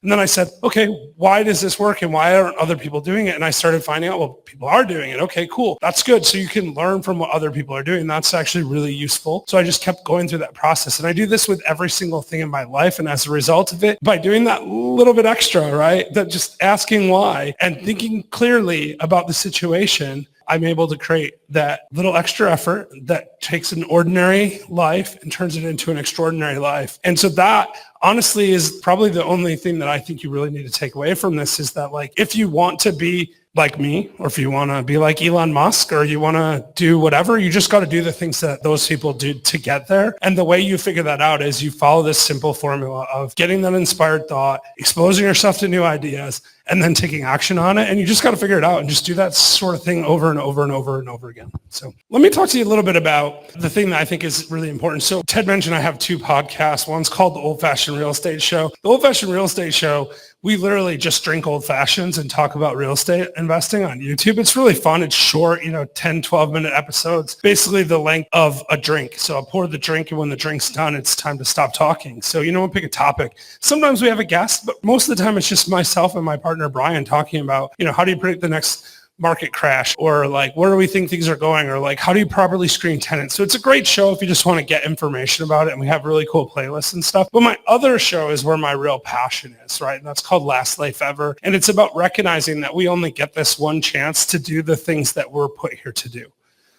And then I said, okay, why does this work and why aren't other people doing it? And I started finding out, well, people are doing it. Okay, cool. That's good. So you can learn from what other people are doing. That's actually really useful. So I just kept going through that process. And I do this with every single thing in my life. And as a result of it, by doing that little bit extra, right, that just asking why and thinking clearly about the situation, I'm able to create that little extra effort that takes an ordinary life and turns it into an extraordinary life. And so that honestly is probably the only thing that I think you really need to take away from this is that, like, if you want to be like me, or if you want to be like Elon Musk, or you want to do whatever, you just got to do the things that those people do to get there. And the way you figure that out is you follow this simple formula of getting that inspired thought, exposing yourself to new ideas, and then taking action on it. And you just got to figure it out and just do that sort of thing over and over and over and over again. So let me talk to you a little bit about the thing that I think is really important. So Ted mentioned I have 2 podcasts. One's called The Old Fashioned Real Estate Show. The Old Fashioned Real Estate Show, we literally just drink old fashions and talk about real estate investing on YouTube. It's really fun. It's short, 10, 12-minute episodes, basically the length of a drink. So I'll pour the drink, and when the drink's done, it's time to stop talking. So, we'll pick a topic. Sometimes we have a guest, but most of the time it's just myself and my partner, Brian, talking about, how do you predict the next market crash, or like, where do we think things are going, or like, how do you properly screen tenants? So it's a great show if you just want to get information about it, and we have really cool playlists and stuff. But my other show is where my real passion is, right? And that's called Last Life Ever. And it's about recognizing that we only get this one chance to do the things that we're put here to do.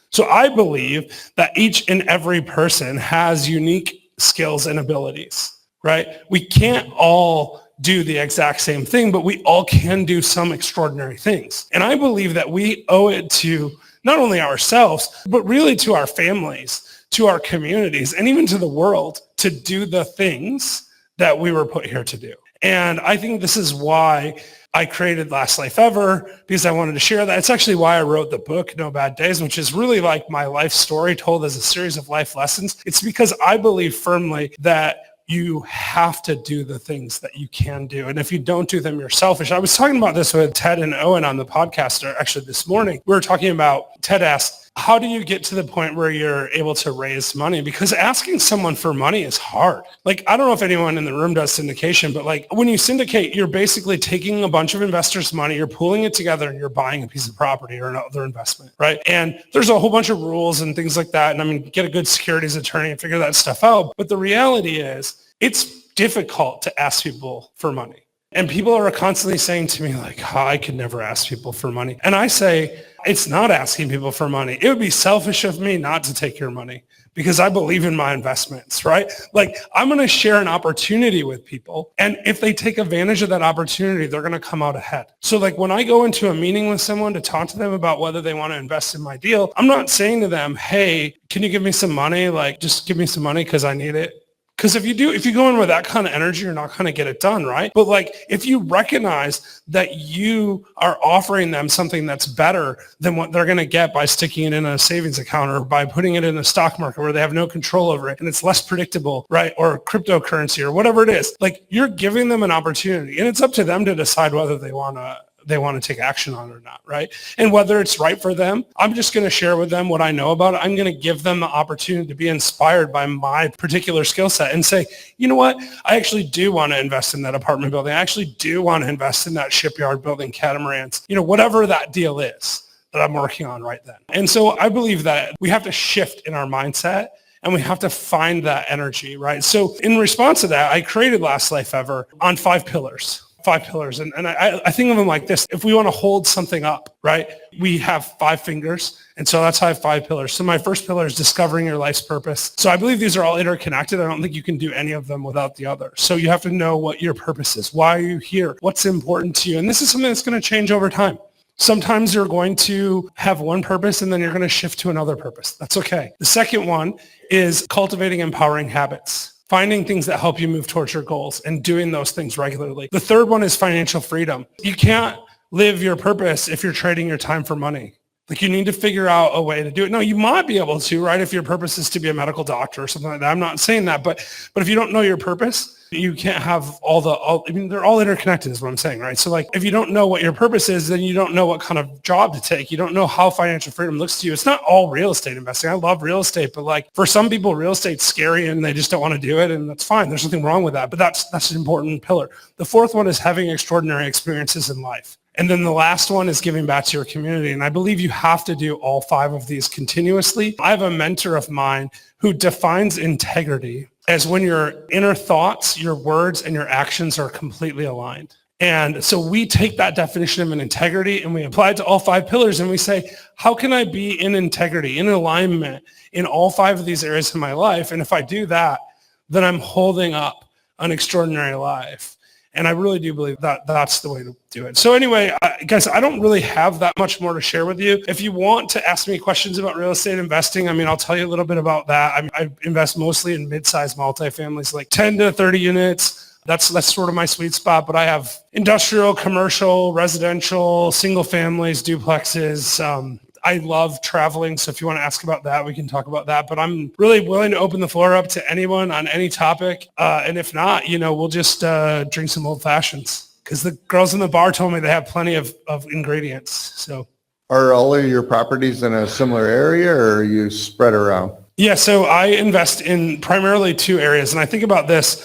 So I believe that each and every person has unique skills and abilities, right? We can't all do the exact same thing, but we all can do some extraordinary things. And I believe that we owe it to not only ourselves, but really to our families, to our communities, and even to the world to do the things that we were put here to do. And I think this is why I created Last Life Ever, because I wanted to share that. It's actually why I wrote the book, No Bad Days, which is really like my life story told as a series of life lessons. It's because I believe firmly that you have to do the things that you can do. And if you don't do them, you're selfish. I was talking about this with Ted and Owen on the podcast, or actually this morning. We were talking about, Ted asked, how do you get to the point where you're able to raise money? Because asking someone for money is hard. Like, I don't know if anyone in the room does syndication, but like when you syndicate, you're basically taking a bunch of investors' money, you're pooling it together, and you're buying a piece of property or another investment, right? And there's a whole bunch of rules and things like that. And I mean, get a good securities attorney and figure that stuff out. But the reality is, it's difficult to ask people for money. And people are constantly saying to me like, oh, I could never ask people for money. And I say, it's not asking people for money. It would be selfish of me not to take your money because I believe in my investments, right? Like I'm going to share an opportunity with people. And if they take advantage of that opportunity, they're going to come out ahead. So like when I go into a meeting with someone to talk to them about whether they want to invest in my deal, I'm not saying to them, hey, can you give me some money? Like just give me some money because I need it. Because if you go in with that kind of energy, you're not going to get it done, right? But like if you recognize that you are offering them something that's better than what they're going to get by sticking it in a savings account or by putting it in a stock market where they have no control over it and it's less predictable, right? Or cryptocurrency or whatever it is, like you're giving them an opportunity and it's up to them to decide whether they want to take action on it or not, right? And whether it's right for them, I'm just going to share with them what I know about it. I'm going to give them the opportunity to be inspired by my particular skill set and say, you know what? I actually do want to invest in that apartment building. I actually do want to invest in that shipyard building catamarans, whatever that deal is that I'm working on right then. And so I believe that we have to shift in our mindset and we have to find that energy, right? So in response to that, I created Last Life Ever on 5 pillars. 5 pillars. And I think of them like this. If we want to hold something up, right, we have 5 fingers. And so that's how I have 5 pillars. So my first pillar is discovering your life's purpose. So I believe these are all interconnected. I don't think you can do any of them without the other. So you have to know what your purpose is. Why are you here? What's important to you? And this is something that's going to change over time. Sometimes you're going to have one purpose and then you're going to shift to another purpose. That's okay. The second one is cultivating empowering habits. Finding things that help you move towards your goals and doing those things regularly. The third one is financial freedom. You can't live your purpose if you're trading your time for money. Like you need to figure out a way to do it. No, you might be able to, right? If your purpose is to be a medical doctor or something like that. I'm not saying that, but if you don't know your purpose, you can't have they're all interconnected is what I'm saying, right? So like if you don't know what your purpose is, then you don't know what kind of job to take. You don't know how financial freedom looks to you. It's not all real estate investing. I love real estate, but like for some people, real estate's scary and they just don't want to do it. And that's fine. There's nothing wrong with that, but that's an important pillar. The fourth one is having extraordinary experiences in life. And then the last one is giving back to your community. And I believe you have to do all 5 of these continuously. I have a mentor of mine who defines integrity as when your inner thoughts, your words, and your actions are completely aligned. And so we take that definition of an integrity and we apply it to all 5 pillars and we say, how can I be in integrity, in alignment in all 5 of these areas in my life? And if I do that, then I'm holding up an extraordinary life. And I really do believe that that's the way to do it. So anyway, guys, I don't really have that much more to share with you. If you want to ask me questions about real estate investing, I'll tell you a little bit about that. I invest mostly in mid-sized multifamilies, like 10 to 30 units. That's sort of my sweet spot. But I have industrial, commercial, residential, single families, duplexes. I love traveling, so if you want to ask about that, we can talk about that. But I'm really willing to open the floor up to anyone on any topic. And if not, we'll just drink some old fashions because the girls in the bar told me they have plenty of ingredients. So, are all of your properties in a similar area or are you spread around? Yeah, so I invest in primarily 2 areas, and I think about this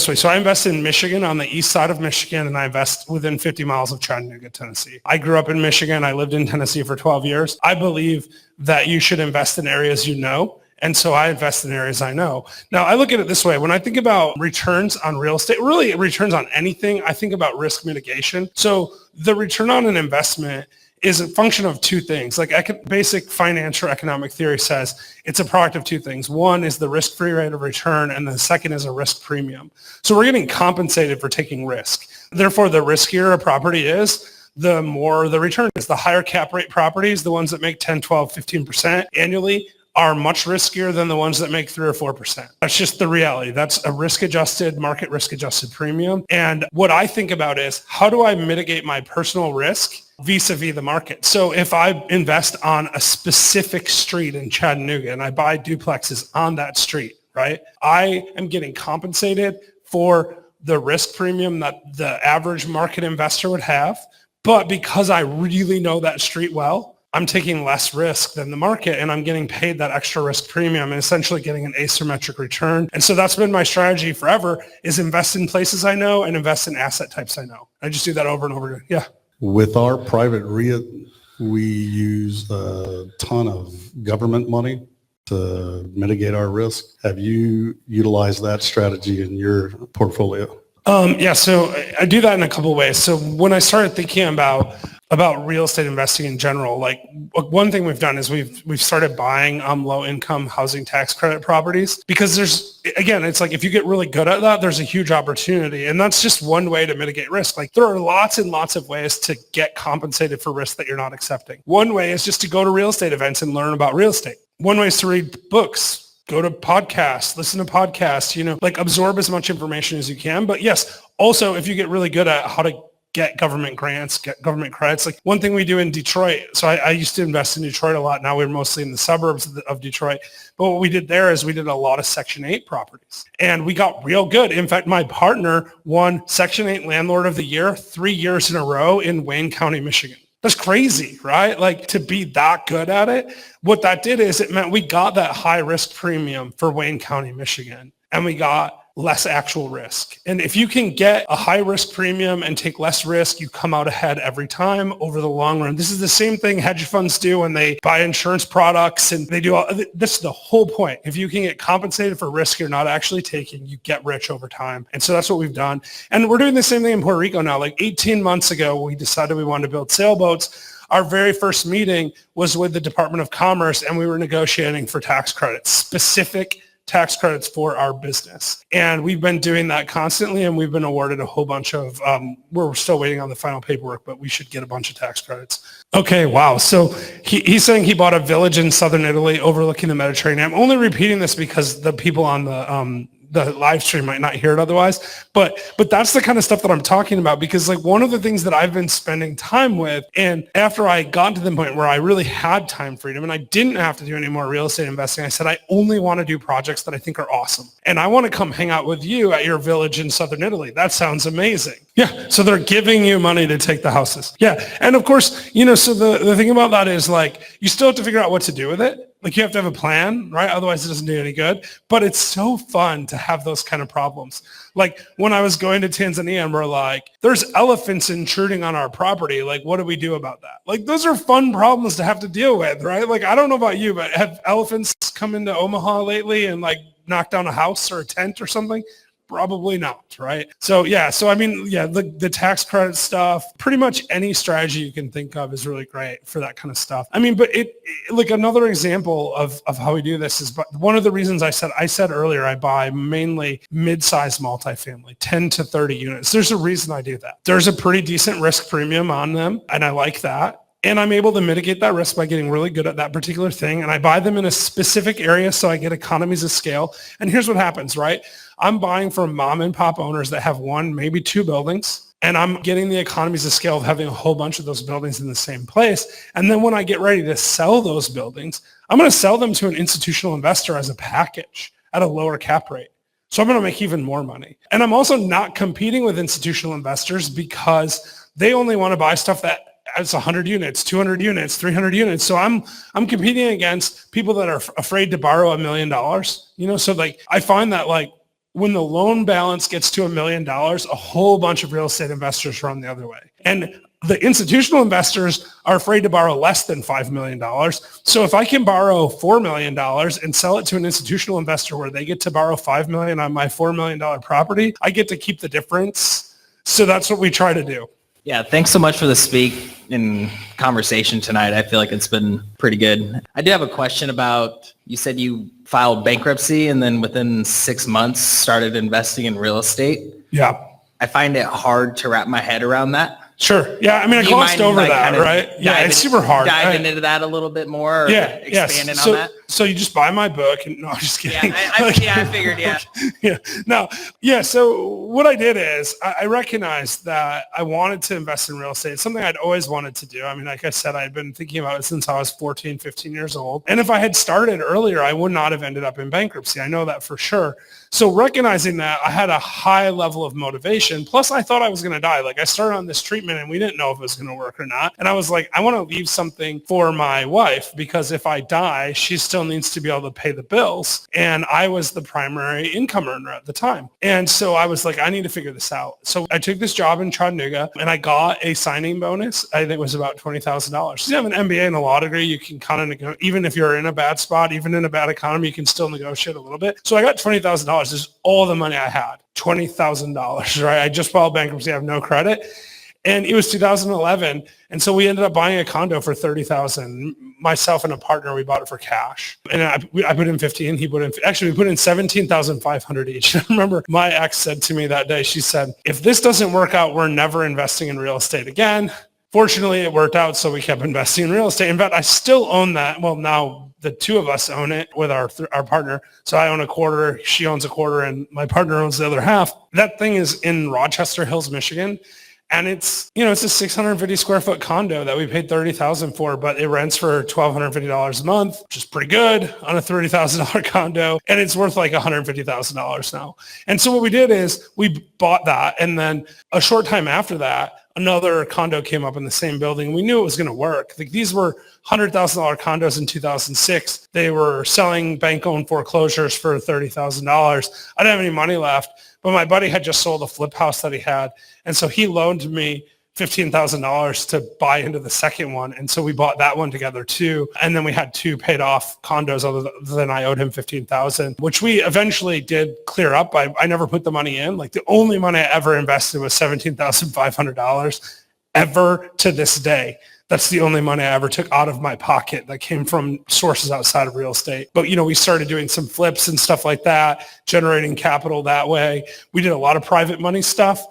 way. So I invest in Michigan, on the east side of Michigan, and I invest within 50 miles of Chattanooga, Tennessee. I grew up in Michigan. I lived in Tennessee for 12 years. I believe that you should invest in areas you know, and so I invest in areas I know. Now, I look at it this way. When I think about returns on real estate, really returns on anything, I think about risk mitigation. So the return on an investment is a function of 2 things. Like basic financial economic theory says it's a product of 2 things. One is the risk-free rate of return, and the second is a risk premium. So we're getting compensated for taking risk. Therefore, the riskier a property is, the more the return is. The higher cap rate properties, the ones that make 10, 12, 15% annually, are much riskier than the ones that make 3 or 4%. That's just the reality. That's a market risk-adjusted premium. And what I think about is, how do I mitigate my personal risk vis-a-vis the market? So if I invest on a specific street in Chattanooga and I buy duplexes on that street, right, I am getting compensated for the risk premium that the average market investor would have. But because I really know that street well, I'm taking less risk than the market and I'm getting paid that extra risk premium and essentially getting an asymmetric return. And so that's been my strategy forever, is invest in places I know and invest in asset types I know. I just do that over and over again. Yeah. With our private REIA, we use a ton of government money to mitigate our risk. Have you utilized that strategy in your portfolio? So I do that in a couple of ways. So when I started thinking about real estate investing in general, like one thing we've done is we've started buying low income housing tax credit properties, because it's like if you get really good at that, there's a huge opportunity. And that's just one way to mitigate risk. Like there are lots and lots of ways to get compensated for risk that you're not accepting. One way is just to go to real estate events and learn about real estate. One way is to read books. Go to podcasts, listen to podcasts, like absorb as much information as you can. But yes, also if you get really good at how to get government grants, get government credits, like one thing we do in Detroit. So I used to invest in Detroit a lot. Now we're mostly in the suburbs of Detroit. But what we did there is we did a lot of Section 8 properties and we got real good. In fact, my partner won Section 8 Landlord of the Year 3 years in a row in Wayne County, Michigan. That's crazy, right? Like to be that good at it. What that did is it meant we got that high risk premium for Wayne County, Michigan, and we got less actual risk. And if you can get a high risk premium and take less risk, you come out ahead every time over the long run. This is the same thing hedge funds do when they buy insurance products and they do this is the whole point. If you can get compensated for risk you're not actually taking, you get rich over time. And so that's what we've done. And we're doing the same thing in Puerto Rico now. Like 18 months ago, we decided we wanted to build sailboats. Our very first meeting was with the Department of Commerce and we were negotiating for tax credits, specific tax credits for our business. And we've been doing that constantly and we've been awarded a whole bunch of, we're still waiting on the final paperwork, but we should get a bunch of tax credits. Okay, wow. So he's saying he bought a village in southern Italy overlooking the Mediterranean. I'm only repeating this because the people on the live stream might not hear it otherwise, but that's the kind of stuff that I'm talking about, because like one of the things that I've been spending time with, and after I got to the point where I really had time freedom and I didn't have to do any more real estate investing, I said, I only want to do projects that I think are awesome. And I want to come hang out with you at your village in southern Italy. That sounds amazing. Yeah. So they're giving you money to take the houses. Yeah. And of course, so the thing about that is like, you still have to figure out what to do with it. Like you have to have a plan, right? Otherwise it doesn't do any good. But it's so fun to have those kind of problems. Like when I was going to Tanzania and we're like, there's elephants intruding on our property. Like, what do we do about that? Like, those are fun problems to have to deal with, right? Like, I don't know about you, but have elephants come into Omaha lately and like knock down a house or a tent or something? Probably not, right? So the tax credit stuff, pretty much any strategy you can think of is really great for that kind of stuff. I mean, but it like another example of how we do this is, but one of the reasons I said earlier, I buy mainly mid-sized multifamily, 10 to 30 units. There's a reason I do that. There's a pretty decent risk premium on them, and I like that. And I'm able to mitigate that risk by getting really good at that particular thing. And I buy them in a specific area so I get economies of scale. And here's what happens, right? I'm buying from mom and pop owners that have one, maybe two buildings. And I'm getting the economies of scale of having a whole bunch of those buildings in the same place. And then when I get ready to sell those buildings, I'm going to sell them to an institutional investor as a package at a lower cap rate. So I'm going to make even more money. And I'm also not competing with institutional investors because they only want to buy stuff that it's 100 units, 200 units, 300 units. So I'm competing against people that are afraid to borrow $1 million, So like, I find that like when the loan balance gets to $1 million, a whole bunch of real estate investors run the other way. And the institutional investors are afraid to borrow less than $5 million. So if I can borrow $4 million and sell it to an institutional investor where they get to borrow $5 million on my $4 million property, I get to keep the difference. So that's what we try to do. Yeah, thanks so much for the speak and conversation tonight. I feel like it's been pretty good. I do have a question about, you said you filed bankruptcy and then within 6 months started investing in real estate. Yeah. I find it hard to wrap my head around that. Sure. Yeah. I mean, I glossed over that, right? Yeah, it's super hard. Diving into that a little bit more. Or expanding on that. So you just buy my book and no, I'm just kidding. Yeah, I figured, yeah. Yeah. No. Yeah. So what I did is I recognized that I wanted to invest in real estate. It's something I'd always wanted to do. I mean, like I said, I'd been thinking about it since I was 14, 15 years old. And if I had started earlier, I would not have ended up in bankruptcy. I know that for sure. So recognizing that, I had a high level of motivation. Plus, I thought I was going to die. Like I started on this treatment commitment and we didn't know if it was going to work or not. And I was like, I want to leave something for my wife because if I die, she still needs to be able to pay the bills. And I was the primary income earner at the time. And so I was like, I need to figure this out. So I took this job in Chattanooga and I got a signing bonus. I think it was about $20,000. You have an MBA and a law degree, you can kind of, even if you're in a bad spot, even in a bad economy, you can still negotiate a little bit. So I got $20,000. This is all the money I had, $20,000, right? I just filed bankruptcy. I have no credit. And it was 2011. And so we ended up buying a condo for $30,000. Myself and a partner, we bought it for cash. And I put in 15, he put in, actually we put in 17,500 each. I remember my ex said to me that day, she said, if this doesn't work out, we're never investing in real estate again. Fortunately, it worked out, so we kept investing in real estate. In fact, I still own that. Well, now the two of us own it with our partner. So I own a quarter, she owns a quarter, and my partner owns the other half. That thing is in Rochester Hills, Michigan. And it's a 650 square foot condo that we paid $30,000 for, but it rents for $1,250 a month, which is pretty good on a $30,000 condo. And it's worth like $150,000 now. And so what we did is we bought that. And then a short time after that, another condo came up in the same building. We knew it was going to work. Like these were $100,000 condos in 2006. They were selling bank-owned foreclosures for $30,000. I didn't have any money left, but my buddy had just sold a flip house that he had. And so he loaned me $15,000 to buy into the second one. And so we bought that one together too. And then we had two paid off condos other than I owed him $15,000, which we eventually did clear up. I never put the money in. Like the only money I ever invested was $17,500 ever to this day. That's the only money I ever took out of my pocket that came from sources outside of real estate. But, we started doing some flips and stuff like that, generating capital that way. We did a lot of private money stuff.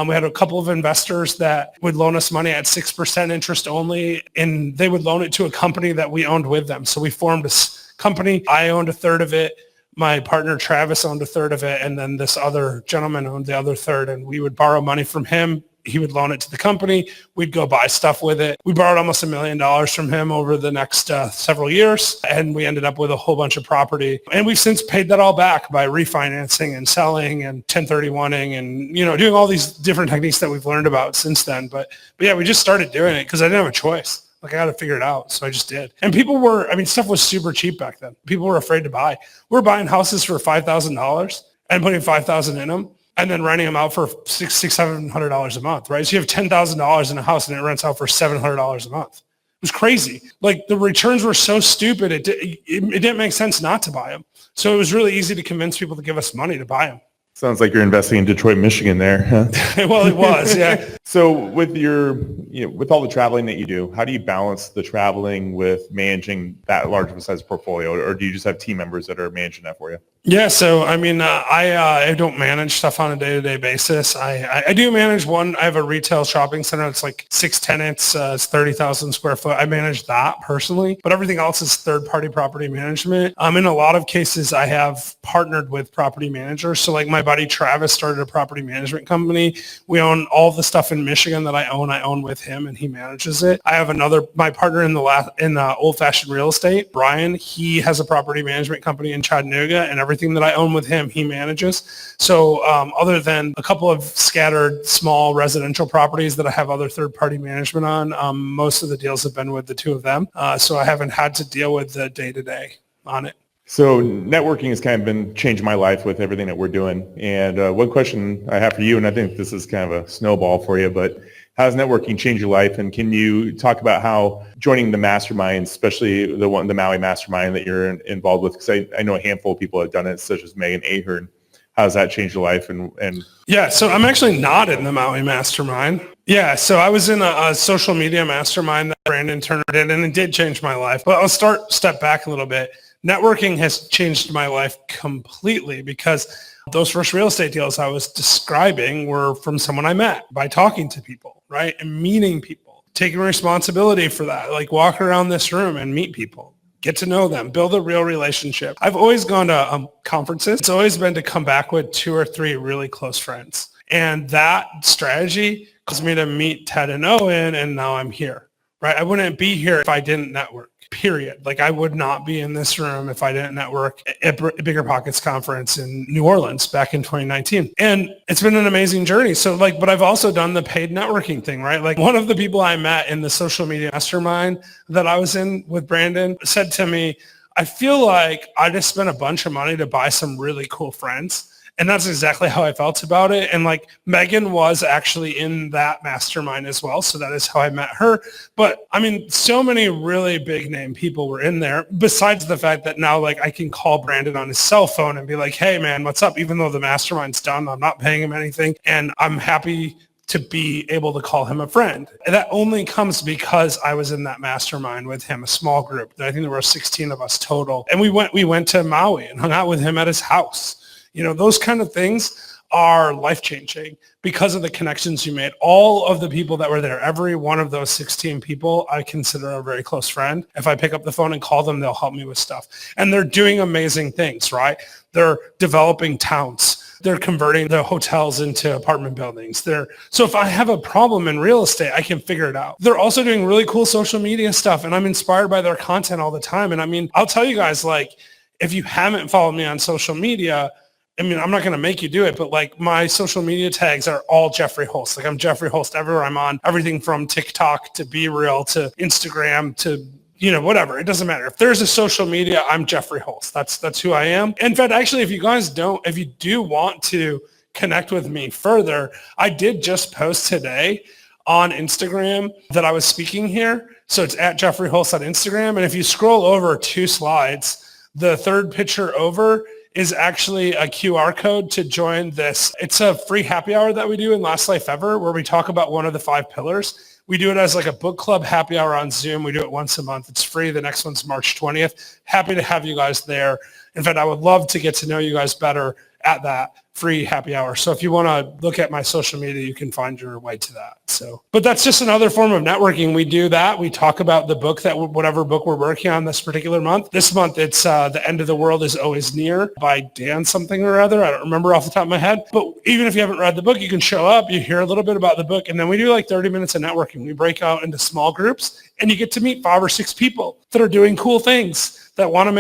We had a couple of investors that would loan us money at 6% interest only, and they would loan it to a company that we owned with them. So we formed a company. I owned a third of it. My partner, Travis, owned a third of it. And then this other gentleman owned the other third. And we would borrow money from him. He would loan it to the company. We'd go buy stuff with it. We borrowed almost $1 million from him over the next several years. And we ended up with a whole bunch of property. And we've since paid that all back by refinancing and selling and 1031ing and, doing all these different techniques that we've learned about since then. But yeah, we just started doing it because I didn't have a choice. Like I got to figure it out. So I just did. And people were, stuff was super cheap back then. People were afraid to buy. We're buying houses for $5,000 and putting $5,000 in them, and then renting them out for $700 a month, right? So you have $10,000 in a house and it rents out for $700 a month. It was crazy. Like the returns were so stupid, it didn't make sense not to buy them. So it was really easy to convince people to give us money to buy them. Sounds like you're investing in Detroit, Michigan there, huh? Well, it was, yeah. So with with all the traveling that you do, how do you balance the traveling with managing that large of a size portfolio? Or do you just have team members that are managing that for you? Yeah, so I don't manage stuff on a day-to-day basis. I do manage one. I have a retail shopping center. It's like 6 tenants. It's 30,000 square foot. I manage that personally, but everything else is third-party property management. In a lot of cases, I have partnered with property managers. So like my buddy Travis started a property management company. We own all the stuff in Michigan that I own with him, and he manages it. I have my partner in old-fashioned real estate, Brian. He has a property management company in Chattanooga, and everything that I own with him, he manages. So other than a couple of scattered small residential properties that I have other third-party management on, most of the deals have been with the two of them. So I haven't had to deal with the day-to-day on it. So networking has kind of been changing my life with everything that we're doing. And one question I have for you, and I think this is kind of a snowball for you, but how does networking change your life? And can you talk about how joining the mastermind, especially the Maui mastermind that you're involved with? Because I know a handful of people have done it, such as Megan Ahern. How does that change your life? And Yeah, so I'm actually not in the Maui mastermind. Yeah, so I was in a social media mastermind that Brandon Turner did, and it did change my life. But I'll step back a little bit. Networking has changed my life completely because those first real estate deals I was describing were from someone I met by talking to people, right? And meeting people, taking responsibility for that, like walk around this room and meet people, get to know them, build a real relationship. I've always gone to conferences. It's always been to come back with 2 or 3 really close friends. And that strategy caused me to meet Ted and Owen, and now I'm here, right? I wouldn't be here if I didn't network. period. Like I would not be in this room if I didn't network at Bigger Pockets conference in New Orleans back in 2019. And it's been an amazing journey. So like, but I've also done the paid networking thing, right? Like one of the people I met in the social media mastermind that I was in with Brandon said to me, I feel like I just spent a bunch of money to buy some really cool friends. And that's exactly how I felt about it. And like Megan was actually in that mastermind as well. So that is how I met her. But I mean, so many really big name people were in there, besides the fact that now like I can call Brandon on his cell phone and be like, hey man, what's up? Even though the mastermind's done, I'm not paying him anything. And I'm happy to be able to call him a friend. And that only comes because I was in that mastermind with him, a small group. I think there were 16 of us total. And we went to Maui and hung out with him at his house. You know, those kind of things are life-changing because of the connections you made. All of the people that were there, every one of those 16 people, I consider a very close friend. If I pick up the phone and call them, they'll help me with stuff. And they're doing amazing things, right? They're developing towns. They're converting the hotels into apartment buildings. So if I have a problem in real estate, I can figure it out. They're also doing really cool social media stuff, and I'm inspired by their content all the time. And I mean, I'll tell you guys, like, if you haven't followed me on social media, I mean, I'm not going to make you do it, but like my social media tags are all Jeffrey Holst. Like I'm Jeffrey Holst everywhere I'm on, everything from TikTok to BeReal to Instagram to, you know, whatever. It doesn't matter. If there's a social media, I'm Jeffrey Holst. That's who I am. In fact, actually, if you do want to connect with me further, I did just post today on Instagram that I was speaking here. So it's at Jeffrey Holst on Instagram. And if you scroll over 2 slides, the third picture over is actually a QR code to join this. It's a free happy hour that we do in Last Life Ever where we talk about one of the 5 pillars. We do it as like a book club happy hour on Zoom. We do it once a month. It's free. The next one's March 20th. Happy to have you guys there. In fact, I would love to get to know you guys better at that free happy hour. So if you want to look at my social media, you can find your way to that. So, but that's just another form of networking. We do that. We talk about the book whatever book we're working on this particular month. This month, it's The End of the World is Always Near by Dan something or other. I don't remember off the top of my head. But even if you haven't read the book, you can show up, you hear a little bit about the book, and then we do like 30 minutes of networking. We break out into small groups, and you get to meet 5 or 6 people that are doing cool things that want to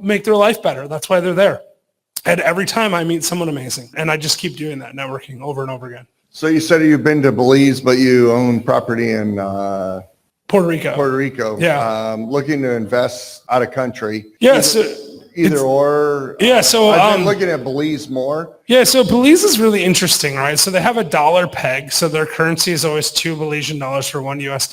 make their life better. That's why they're there. And every time I meet someone amazing, and I just keep doing that, networking over and over again. So you said you've been to Belize, but you own property in Puerto Rico. Puerto Rico. Yeah. Looking to invest out of country. Yes. Either or. Yeah. So I've been looking at Belize more. Yeah. So Belize is really interesting, right? So they have a dollar peg. So their currency is always 2 Belizean dollars for $1 US,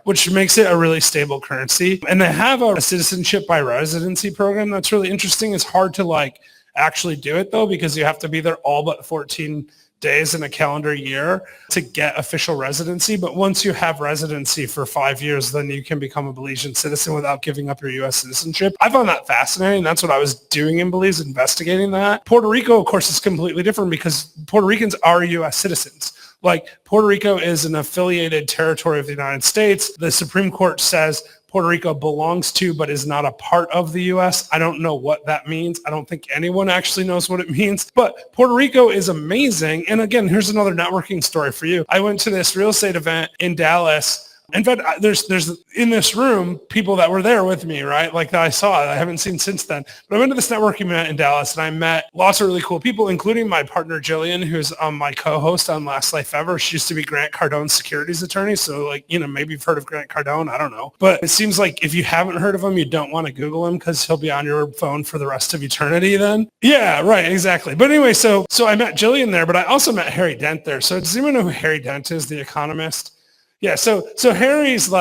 which makes it a really stable currency. And they have a citizenship by residency program that's really interesting. It's hard to actually do it though, because you have to be there all but 14 days in a calendar year to get official residency. But once you have residency for 5 years, then you can become a Belizean citizen without giving up your U.S. citizenship. I found that fascinating. That's what I was doing in Belize, investigating that. Puerto Rico, of course, is completely different because Puerto Ricans are U.S. citizens. Like Puerto Rico is an affiliated territory of the United States. The Supreme Court says Puerto Rico belongs to but is not a part of the U.S. I don't know what that means. I don't think anyone actually knows what it means. But Puerto Rico is amazing. And again, here's another networking story for you. I went to this real estate event in Dallas. In fact, there's in this room people that were there with me, right? Like that I saw. I haven't seen since then. But I went to this networking event in Dallas and I met lots of really cool people, including my partner Jillian, who's my co-host on Last Life Ever. She used to be Grant Cardone's securities attorney. So maybe you've heard of Grant Cardone. I don't know. But it seems like if you haven't heard of him, you don't want to Google him because he'll be on your phone for the rest of eternity then. Yeah, right. Exactly. But anyway, so I met Jillian there, but I also met Harry Dent there. So does anyone know who Harry Dent is, the economist? Yeah, so Harry's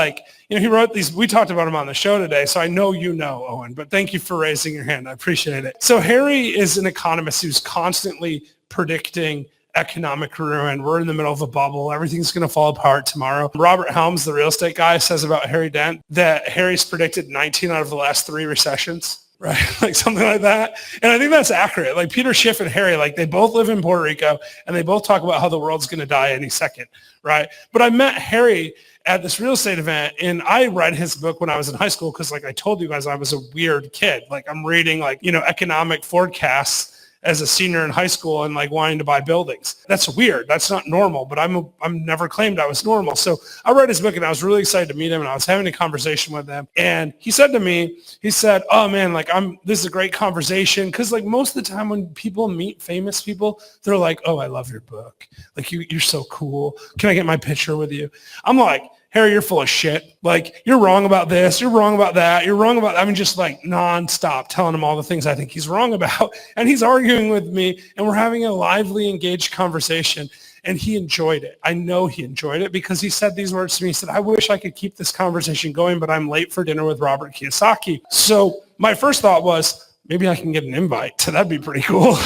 he wrote these, we talked about him on the show today, so I know you know, Owen, but thank you for raising your hand. I appreciate it. So Harry is an economist who's constantly predicting economic ruin. We're in the middle of a bubble. Everything's going to fall apart tomorrow. Robert Helms, the real estate guy, says about Harry Dent that Harry's predicted 19 out of the last 3 recessions. Right? Like something like that. And I think that's accurate. Like Peter Schiff and Harry, they both live in Puerto Rico and they both talk about how the world's going to die any second. Right. But I met Harry at this real estate event and I read his book when I was in high school because I told you guys, I was a weird kid. I'm reading economic forecasts as a senior in high school and like wanting to buy buildings. That's weird. That's not normal, but I'm never claimed I was normal. So I read his book and I was really excited to meet him, and I was having a conversation with him. And he said to me, he said, oh man, like this is a great conversation. Cause like most of the time when people meet famous people, they're like, oh, I love your book. Like you're so cool. Can I get my picture with you? I'm like, Harry, you're full of shit. Like, you're wrong about this. You're wrong about that. You're wrong about, I mean, just like nonstop telling him all the things I think he's wrong about. And he's arguing with me, and we're having a lively, engaged conversation. And he enjoyed it. I know he enjoyed it because he said these words to me. He said, I wish I could keep this conversation going, but I'm late for dinner with Robert Kiyosaki. So my first thought was, maybe I can get an invite. So that'd be pretty cool.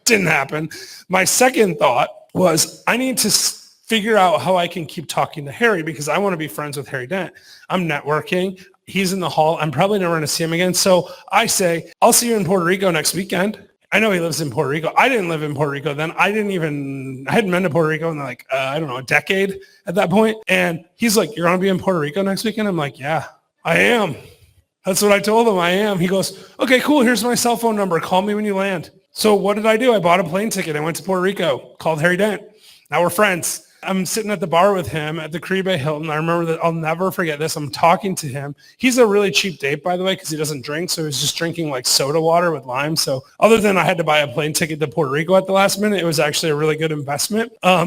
Didn't happen. My second thought was, I need to figure out how I can keep talking to Harry because I want to be friends with Harry Dent. I'm networking. He's in the hall. I'm probably never going to see him again. So I say, I'll see you in Puerto Rico next weekend. I know he lives in Puerto Rico. I didn't live in Puerto Rico then. I hadn't been to Puerto Rico in like, I don't know, a decade at that point. And he's like, you're going to be in Puerto Rico next weekend? I'm like, yeah, I am. That's what I told him. I am. He goes, okay, cool. Here's my cell phone number. Call me when you land. So what did I do? I bought a plane ticket. I went to Puerto Rico, called Harry Dent. Now we're friends. I'm sitting at the bar with him at the Caribe Hilton. I remember that. I'll never forget this. I'm talking to him. He's a really cheap date, by the way, because he doesn't drink. So he's just drinking like soda water with lime. So other than I had to buy a plane ticket to Puerto Rico at the last minute, it was actually a really good investment. So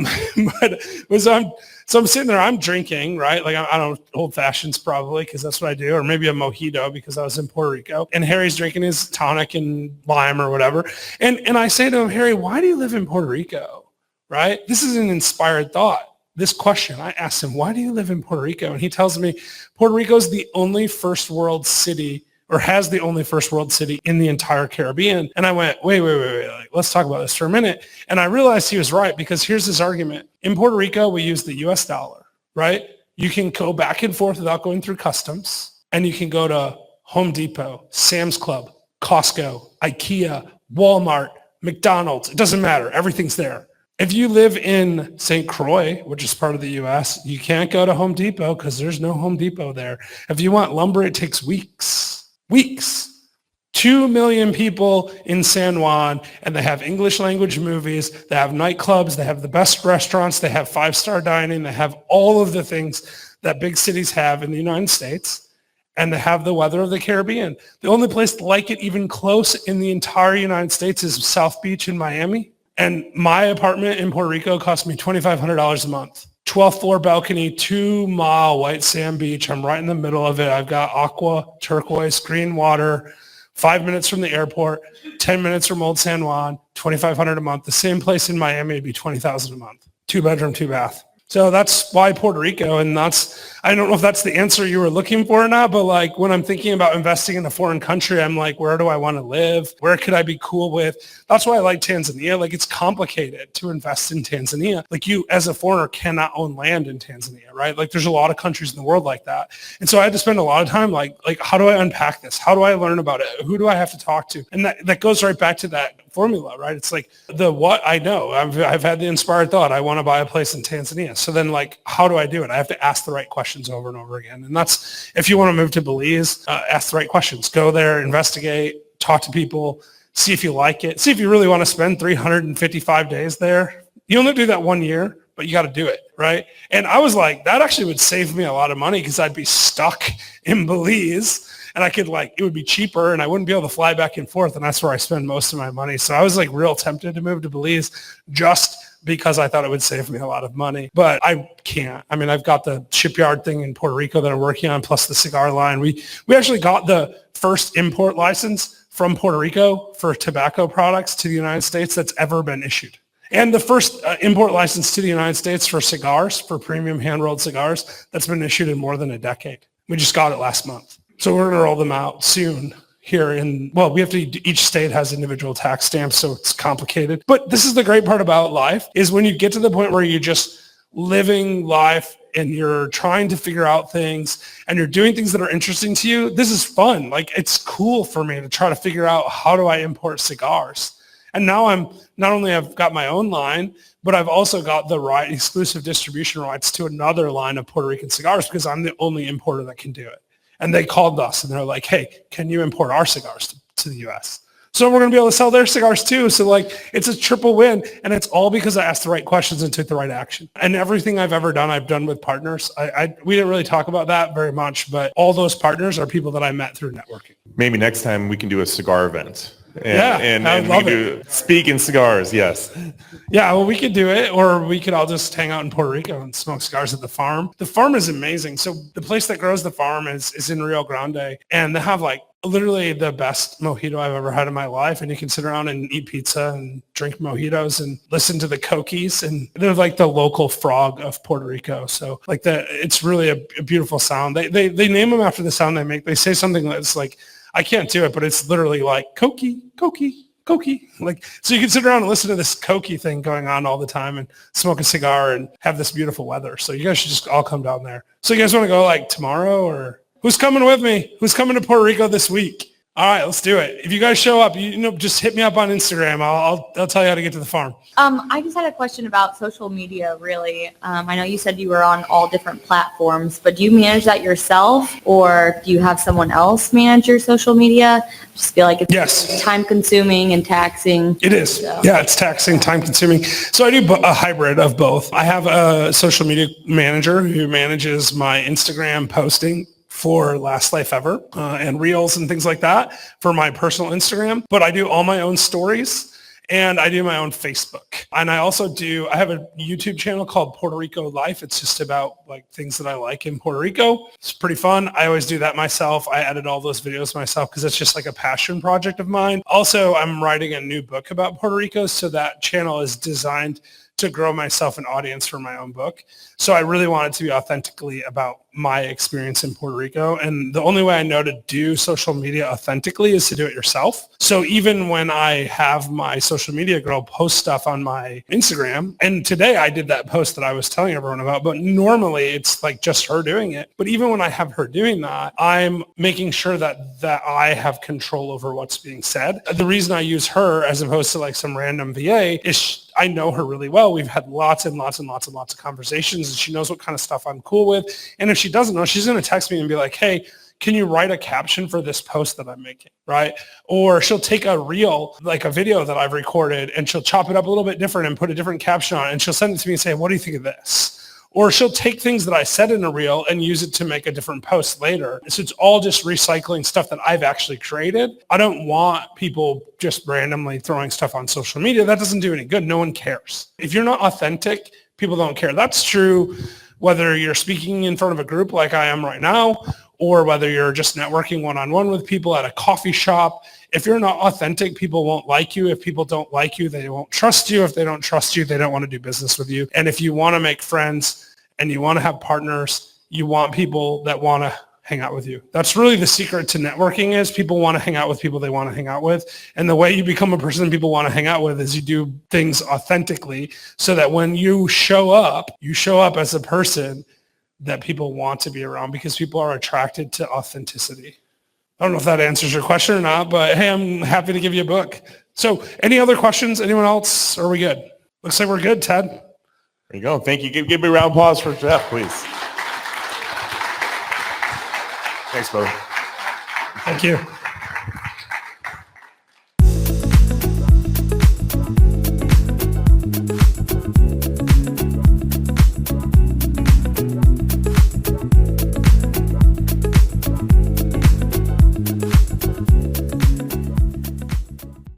I'm sitting there, I'm drinking, right? Like I don't know, old fashions probably, because that's what I do, or maybe a mojito because I was in Puerto Rico. And Harry's drinking his tonic and lime or whatever. And I say to him, Harry, why do you live in Puerto Rico? Right? This is an inspired thought. This question, I asked him, why do you live in Puerto Rico? And he tells me Puerto Rico is the only first world city, or has the only first world city in the entire Caribbean. And I went, wait, like, let's talk about this for a minute. And I realized he was right, because here's his argument. In Puerto Rico, we use the US dollar, right? You can go back and forth without going through customs, and you can go to Home Depot, Sam's Club, Costco, IKEA, Walmart, McDonald's. It doesn't matter. Everything's there. If you live in St. Croix, which is part of the U.S., you can't go to Home Depot because there's no Home Depot there. If you want lumber, it takes weeks. 2 million people in San Juan, and they have English language movies. They have nightclubs. They have the best restaurants. They have 5-star dining. They have all of the things that big cities have in the United States. And they have the weather of the Caribbean. The only place like it even close in the entire United States is South Beach in Miami. And my apartment in Puerto Rico cost me $2,500 a month. 12th floor balcony, 2-mile white sand beach. I'm right in the middle of it. I've got aqua, turquoise, green water, 5 minutes from the airport, 10 minutes from Old San Juan, $2,500 a month. The same place in Miami would be $20,000 a month. 2-bedroom, 2-bath. So that's why Puerto Rico, and I don't know if that's the answer you were looking for or not, but like when I'm thinking about investing in a foreign country, I'm like, where do I want to live? Where could I be cool with? That's why I like Tanzania. Like, it's complicated to invest in Tanzania. Like, you as a foreigner cannot own land in Tanzania, right? Like, there's a lot of countries in the world like that. And so I had to spend a lot of time like how do I unpack this? How do I learn about it? Who do I have to talk to? And that goes right back to that formula, right? It's like the what I know. I've had the inspired thought. I want to buy a place in Tanzania. So then, like, how do I do it? I have to ask the right questions over and over again. And that's, if you want to move to Belize, ask the right questions. Go there, investigate, talk to people, see if you like it. See if you really want to spend 355 days there. You only do that 1 year, but you got to do it, right? And I was like, that actually would save me a lot of money because I'd be stuck in Belize. And I could it would be cheaper and I wouldn't be able to fly back and forth. And that's where I spend most of my money. So I was like real tempted to move to Belize just because I thought it would save me a lot of money. But I can't. I mean, I've got the shipyard thing in Puerto Rico that I'm working on, plus the cigar line. We actually got the first import license from Puerto Rico for tobacco products to the United States that's ever been issued. And the first import license to the United States for cigars, for premium hand-rolled cigars, that's been issued in more than a decade. We just got it last month. So we're going to roll them out soon here we have to, each state has individual tax stamps, so it's complicated. But this is the great part about life, is when you get to the point where you're just living life and you're trying to figure out things and you're doing things that are interesting to you, this is fun. Like, it's cool for me to try to figure out, how do I import cigars? And now I've got my own line, but I've also got the exclusive distribution rights to another line of Puerto Rican cigars because I'm the only importer that can do it. And they called us and they're like, hey, can you import our cigars to the U.S.? So we're going to be able to sell their cigars too. So like it's a triple win, and it's all because I asked the right questions and took the right action. And everything I've ever done, I've done with partners. We didn't really talk about that very much, but all those partners are people that I met through networking. Maybe next time we can do a cigar event. And we can do speak in cigars. Yes. Yeah, well, we could do it, or we could all just hang out in Puerto Rico and smoke cigars at the farm. The farm is amazing. So the place that grows the farm is in Rio Grande, and they have like literally the best mojito I've ever had in my life. And you can sit around and eat pizza and drink mojitos and listen to the coquis, and they're like the local frog of Puerto Rico. So like it's really a beautiful sound. They name them after the sound they make. They say something that's like, I can't do it, but it's literally like coquis, coquis, coquis. Like, so you can sit around and listen to this coquis thing going on all the time and smoke a cigar and have this beautiful weather. So you guys should just all come down there. So you guys want to go like tomorrow, or who's coming with me? Who's coming to Puerto Rico this week? All right, let's do it. If you guys show up, just hit me up on Instagram. I'll tell you how to get to the farm. I just had a question about social media, really. I know you said you were on all different platforms, but do you manage that yourself, or do you have someone else manage your social media? I just feel like it's time-consuming and taxing. It is. So. Yeah, it's taxing, time-consuming. So I do a hybrid of both. I have a social media manager who manages my Instagram posting for Last Life Ever and Reels and things like that for my personal Instagram. But I do all my own stories, and I do my own Facebook. And I have a YouTube channel called Puerto Rico Life. It's just about like things that I like in Puerto Rico. It's pretty fun. I always do that myself. I edit all those videos myself because it's just like a passion project of mine. Also, I'm writing a new book about Puerto Rico, so that channel is designed to grow myself an audience for my own book. So I really want it to be authentically about my experience in Puerto Rico. And the only way I know to do social media authentically is to do it yourself. So even when I have my social media girl post stuff on my Instagram, and today I did that post that I was telling everyone about, but normally it's like just her doing it. But even when I have her doing that, I'm making sure that I have control over what's being said. The reason I use her as opposed to like some random VA is I know her really well. We've had lots and lots and lots and lots of conversations, and she knows what kind of stuff I'm cool with. And if she doesn't know, she's going to text me and be like, hey, can you write a caption for this post that I'm making, right? Or she'll take a reel, like a video that I've recorded, and she'll chop it up a little bit different and put a different caption on it, and she'll send it to me and say, what do you think of this? Or she'll take things that I said in a reel and use it to make a different post later. So it's all just recycling stuff that I've actually created. I don't want people just randomly throwing stuff on social media. That doesn't do any good. No one cares. If you're not authentic, people don't care. That's true whether you're speaking in front of a group like I am right now, or whether you're just networking one-on-one with people at a coffee shop. If you're not authentic, people won't like you. If people don't like you, they won't trust you. If they don't trust you, they don't want to do business with you. And if you want to make friends and you want to have partners, you want people that want to hang out with you. That's really the secret to networking is people want to hang out with people they want to hang out with. And the way you become a person people want to hang out with is you do things authentically so that when you show up as a person that people want to be around because people are attracted to authenticity. I don't know if that answers your question or not, but hey, I'm happy to give you a book. So any other questions? Anyone else? Or are we good? Looks like we're good, Ted. There you go. Thank you. Give me a round of applause for Jeff, please. Thanks, brother. Thank you.